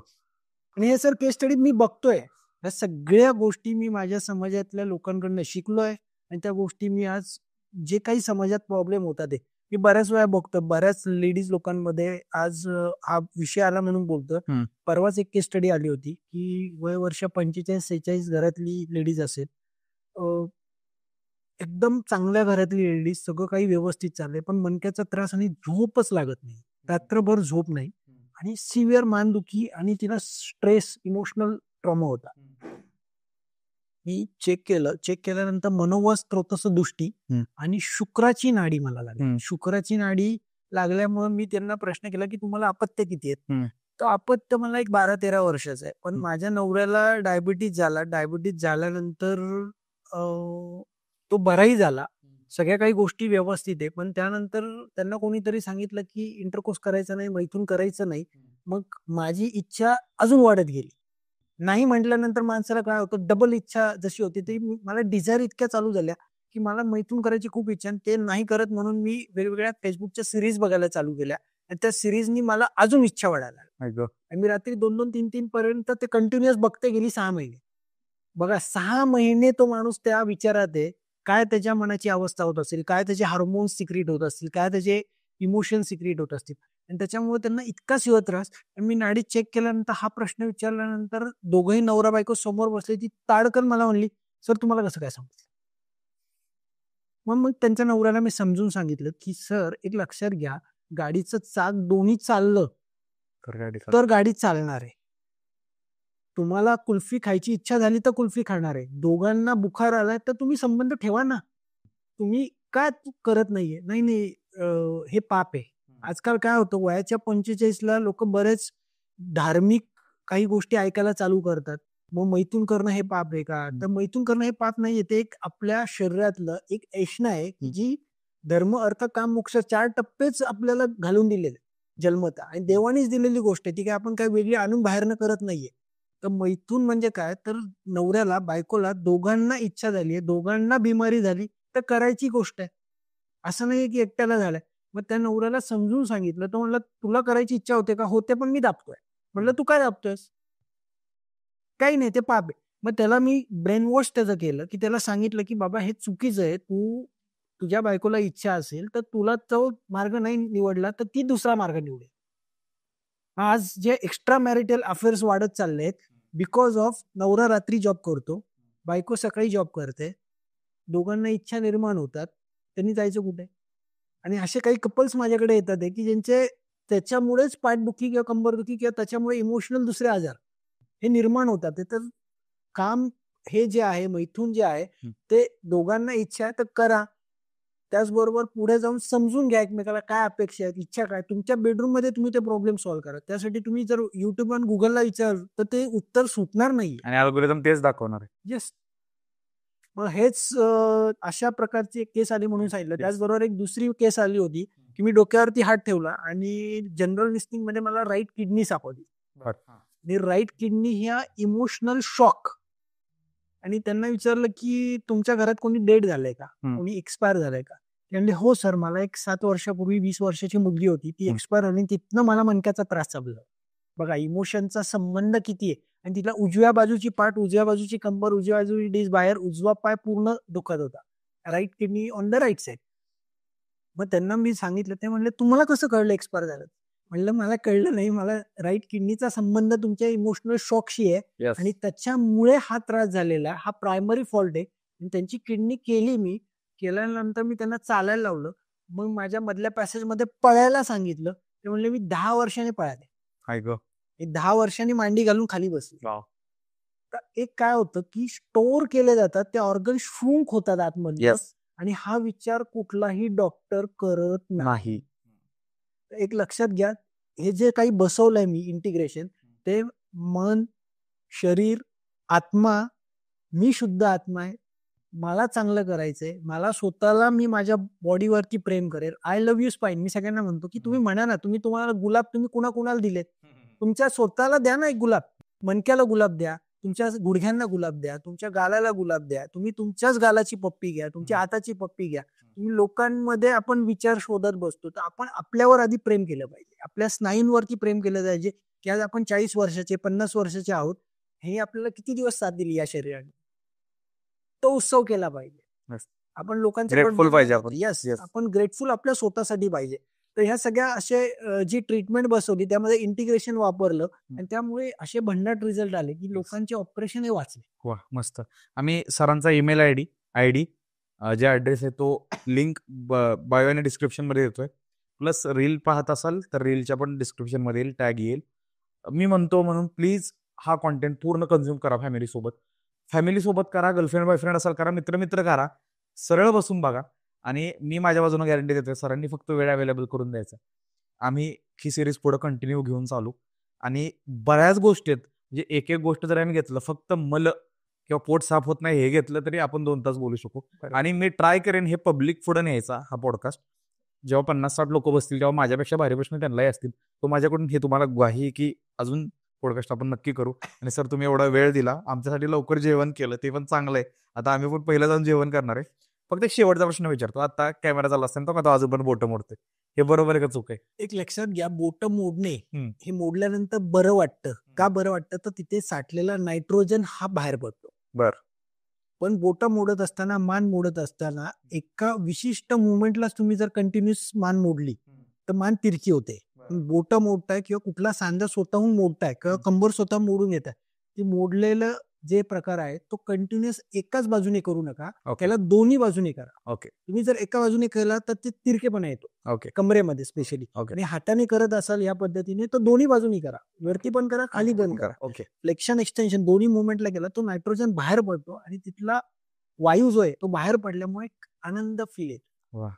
आणि हे सर केस स्टडी मी बघतोय. ह्या सगळ्या गोष्टी मी माझ्या समाजातल्या लोकांकडनं शिकलोय आणि त्या गोष्टी मी आज जे काही समाजात प्रॉब्लेम होतात ते मी बऱ्याच वेळा बघतो. बऱ्याच लेडीज लोकांमध्ये आज हा विषय आला म्हणून बोलतो. परवाच एक केस स्टडी आली होती की वय वर्ष 45-46 घरातली लेडीज असेल, एकदम चांगल्या घरातली लेडीज, सगळं काही व्यवस्थित चाललंय, पण मणक्याचा त्रास आणि झोपच लागत नाही, रात्रभर झोप नाही आणि सिव्हिअर मानदुखी आणि तिला स्ट्रेस, इमोशनल ट्रॉमा होता. मी चेक केल्यानंतर मनोवा स्त्रोतस दृष्टी आणि शुक्राची नाडी मला लागली. शुक्राची नाडी लागल्यामुळे मी त्यांना प्रश्न केला की तुम्हाला अपत्य किती आहेत. तर अपत्य मला एक 12-13 वर्षाचं आहे. पण माझ्या नवऱ्याला डायबिटीज झाला. डायबिटीज झाल्यानंतर तो बराही झाला, सगळ्या काही गोष्टी व्यवस्थित आहे. पण त्यानंतर त्यांना कोणीतरी सांगितलं की इंटरकोर्स करायचं नाही, मैथून करायचं नाही. मग माझी इच्छा अजून वाढत गेली. नाही म्हटल्यानंतर माणसाला काय होतं, डबल इच्छा जशी होती ती मला डिझायर इतक्या चालू झाल्या की मला मैथून करायची खूप इच्छा, आणि ते नाही करत म्हणून मी वेगवेगळ्या फेसबुकच्या सिरीज बघायला चालू केल्या आणि त्या सिरीजनी मला अजून इच्छा वाढायला. मी रात्री 2-2, 3-3 पर्यंत ते कंटिन्युअस बघते गेली 6 महिने. बघा 6 महिने तो माणूस त्या विचारात आहे. काय त्याच्या मनाची अवस्था होत असेल, काय त्याचे हार्मोन्स सिक्रीट होत असतील, काय त्याचे इमोशन सिक्रीट होत असतील, आणि त्याच्यामुळे त्यांना इतका शिव त्रास. मी नाडी चेक केल्यानंतर हा प्रश्न विचारल्यानंतर दोघंही नवरा बायको समोर बसले. ती ताडकन मला म्हणली, सर तुम्हाला कसं काय समजलं. मग त्यांच्या नवऱ्याला मी समजून सांगितलं की सर एक लक्षात घ्या, गाडीचं चाक दोन्ही चाललं तर गाडी चालणार आहे. तुम्हाला कुल्फी खायची इच्छा झाली तर कुल्फी खाणार आहे. दोघांना बुखार आलाय तर तुम्ही संबंध ठेवा ना. तुम्ही काय करत नाहीये. नाही हे पाप आहे. आजकाल काय होतं, वयाच्या 45ला लोक बरेच धार्मिक काही गोष्टी ऐकायला चालू करतात. मग मैथून करणं हे पाप आहे का? तर मैथून करणं हे पाप नाहीये. ते एक आपल्या शरीरातलं एक ऐष्णा आहे की जी धर्म, अर्थ, काम, मोक्ष 4 टप्पेच आपल्याला घालून दिलेले जन्मता, आणि देवानीच दिलेली गोष्ट आहे. ती काय आपण काय वेगळी आणून बाहेरनं करत नाहीये. तर मैथून म्हणजे काय, तर नवऱ्याला बायकोला दोघांना इच्छा झाली, दोघांना बिमारी झाली तर करायची गोष्ट आहे. असं नाही की एकट्याला झालंय. मग त्या नवऱ्याला समजून सांगितलं. तो म्हणला तुला करायची इच्छा होते का? होते, पण मी दाबतोय. म्हणलं तू काय दाबतोयस? काही नाही, ते पाप आहे. मग त्याला मी ब्रेन वॉश त्याचं केलं की त्याला सांगितलं की बाबा हे चुकीचं आहे. तुझ्या बायकोला इच्छा असेल तर तुला तो मार्ग नाही निवडला तर ती दुसरा मार्ग निवडेल. आज जे एक्स्ट्रा मॅरिटल अफेअर्स वाढत चाललेत बिकॉज ऑफ नवरा रात्री जॉब करतो, बायको सकाळी जॉब करते, दोघांना इच्छा निर्माण होतात, त्यांनी जायचं कुठे? आणि असे काही कपल्स माझ्याकडे येतात की ज्यांचे त्याच्यामुळेच पाठदुखी किंवा कंबरदुखी किंवा त्याच्यामुळे इमोशनल दुसरे आजार हे निर्माण होतात. तर काम हे जे आहे, मैथून जे आहे, ते दोघांना इच्छा आहे तर करा. त्याचबरोबर पुढे जाऊन समजून घ्या एकमेकाला काय अपेक्षा आहेत, इच्छा काय. तुमच्या बेडरूम मध्ये तुम्ही ते प्रॉब्लेम सॉल्व्ह करा. त्यासाठी तुम्ही जर युट्यूब आणि गुगलला विचार तर ते उत्तर सुटणार नाही आणि अल्गोरिदम तेच दाखवणार आहे. येस. मग हेच अशा प्रकारची एक केस आली म्हणून सांगितलं. त्याचबरोबर एक दुसरी केस आली होती की मी डोक्यावरती हात ठेवला आणि जनरल लिस्टिंग मध्ये मला राईट किडनी सापडली. आणि राईट किडनी ह्या इमोशनल शॉक. आणि त्यांना विचारलं की तुमच्या घरात कोणी डेड झालंय का, कोणी एक्सपायर झालंय का? ते म्हणले हो सर, मला एक 7 वर्षापूर्वी 20 वर्षाची मुलगी होती, ती एक्सपायर झाली, तिथनं मला मणक्याचा त्रास चालला. बघा इमोशनचा संबंध किती आहे. आणि तिला उजव्या बाजूची पाठ, उजव्या बाजूची कंबर, उजव्या बाजूची डिस्क बाहेर, उजवा पाय पूर्ण दुखत होता. Right kidney on the right side. मग त्यांना मी सांगितलं, ते म्हणले तुम्हाला कसं कळलं एक्सपायर झालं? म्हणलं मला कळलं नाही, मला राईट किडनीचा संबंध तुमच्या इमोशनल शॉकशी आहे आणि त्याच्यामुळे हा त्रास झालेला, हा प्रायमरी फॉल्ट आहे. त्यांची किडनी केली मी, केल्यानंतर मी त्यांना चालायला लावलं. मग माझ्या मधल्या पॅसेजमध्ये पळायला सांगितलं. ते म्हणले मी 10 वर्षांनी पळाले. 10 वर्षांनी मांडी घालून खाली बसले. तर एक काय होतं की स्टोअर केले जातात ते ऑर्गन, श्रुंक होतात आतमध्ये. आणि हा विचार कुठलाही डॉक्टर करत नाही. एक लक्षात घ्या, हे जे काही बसवलंय मी इंटिग्रेशन, ते मन, शरीर, आत्मा, मी शुद्ध आत्मा आहे, मला चांगलं करायचंय, मला स्वतःला, मी माझ्या बॉडीवरती प्रेम करेल. I love you spine. मी सगळ्यांना म्हणतो की तुम्ही म्हणा ना, तुम्हाला गुलाब तुम्ही कुणाकुणाला दिलेत, तुमच्या स्वतःला द्या ना एक गुलाब. मणक्याला गुलाब द्या, तुमच्या गुडघ्यांना गुलाब द्या, तुमच्या गालाला गुलाब द्या, तुम्ही तुमच्याच गालाची पप्पी घ्या, तुमच्या हाताची पप्पी घ्या. तुम्ही लोकांमध्ये आपण विचार शोधत बसतो, तर आपण आपल्यावर आधी प्रेम केलं पाहिजे. आपल्या स्नायूंवरती प्रेम केलं पाहिजे की आज आपण 40 वर्षाचे 50 वर्षाचे आहोत, हे आपल्याला किती दिवस साथ दिली या शरीराने, तो उत्सव केला पाहिजे. आपण लोकांचे ग्रेटफुल पाहिजे. आपण ग्रेटफुल आपल्या स्वतःसाठी पाहिजे. तर ह्या सगळ्या असे जी ट्रीटमेंट बसवली त्यामध्ये इंटिग्रेशन वापरलं आणि त्यामुळे असे भन्नाट रिझल्ट आले की लोकांचे ऑपरेशन हे वाचले. वा, मस्त. आम्ही सरांचा ईमेल आयडी जे ऍड्रेस आहे तो लिंक बायो आणि डिस्क्रिप्शन मध्ये देतोय. प्लस रील पाहत असाल तर रीलच्या पण डिस्क्रिप्शन मध्ये येईल, टॅग येईल. मी म्हणतो म्हणून प्लीज हा कॉन्टेंट पूर्ण कन्झ्युम करा. फॅमिली सोबत करा, गर्लफ्रेंड बॉयफ्रेंड असाल करा, मित्र करा, सरळ बसून बघा. आणि मी माझ्या बाजूने गॅरंटी देतोय, सरांनी फक्त वेळ अवेलेबल करून द्यायचा. आम्ही ही सिरीज पुढे कंटिन्यू घेऊन चालू. आणि बऱ्याच गोष्टी आहेत, म्हणजे एक गोष्ट जर आम्ही घेतलं, फक्त मल किंवा पोट साफ होत नाही हे घेतलं तरी आपण 2 तास बोलू शकू. आणि मी ट्राय करेन हे पब्लिक पुढे न्यायचा हा पॉडकास्ट. जेव्हा 50-60 लोक बसतील तेव्हा माझ्यापेक्षा भारी प्रश्न त्यांनाही असतील. तो माझ्याकडून हे तुम्हाला ग्वाही की अजून पॉडकास्ट आपण नक्की करू. आणि सर तुम्ही एवढा वेळ दिला, आमच्यासाठी लवकर जेवण केलं, ते पण चांगलं आहे. आता आम्ही पण पहिलं जाऊन जेवण करणार आहे. फक्त एक शेवटचा प्रश्न विचारतो, आता कॅमेरा चालला असताना तो अजून पण बोटं मोडतोय, हे बरोबर आहे का चूक आहे? एक लक्षात घ्या, बोटं मोडणे हे मोडल्यानंतर बरं वाटतं. का बरं वाटतं? तर तिथे साठलेला नायट्रोजन हा बाहेर पडतो. पण बोटं मोडत असताना, मान मोडत असताना एका विशिष्ट मुवमेंटलाच तुम्ही जर कंटिन्युअस मान मोडली तर मान तिरकी होते. बोटं मोडताय किंवा कुठला सांधा स्वतःहून मोडताय किंवा कंबर स्वतः मोडून येत आहे, ते मोडलेलं जे प्रकार आहे तो कंटिन्युअस एकाच बाजूने करू नका, त्याला दोन्ही बाजूने करा. तुम्ही जर एका बाजूने केला तर ते तिरकेपणा येतो कमरेमध्ये स्पेशली. आणि हाताने करत असाल या पद्धतीने तर दोन्ही बाजूनी करा, वरती पण करा, खाली पण करा. फ्लेक्शन एक्सटेन्शन दोन्ही मुवमेंटला केला तो नायट्रोजन बाहेर पडतो आणि तिथला वायू जो आहे तो बाहेर पडल्यामुळे आनंद फील येतो. वा,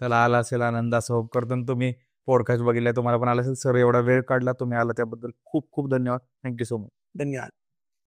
त्याला आला असेल आनंद, असं होप करतो. तुम्ही पॉडकास्ट बघितलाय, तुम्हाला पण आला असेल. सर एवढा वेळ काढला, तुम्ही आला त्याबद्दल खूप खूप धन्यवाद. Thank you so much. धन्यवाद.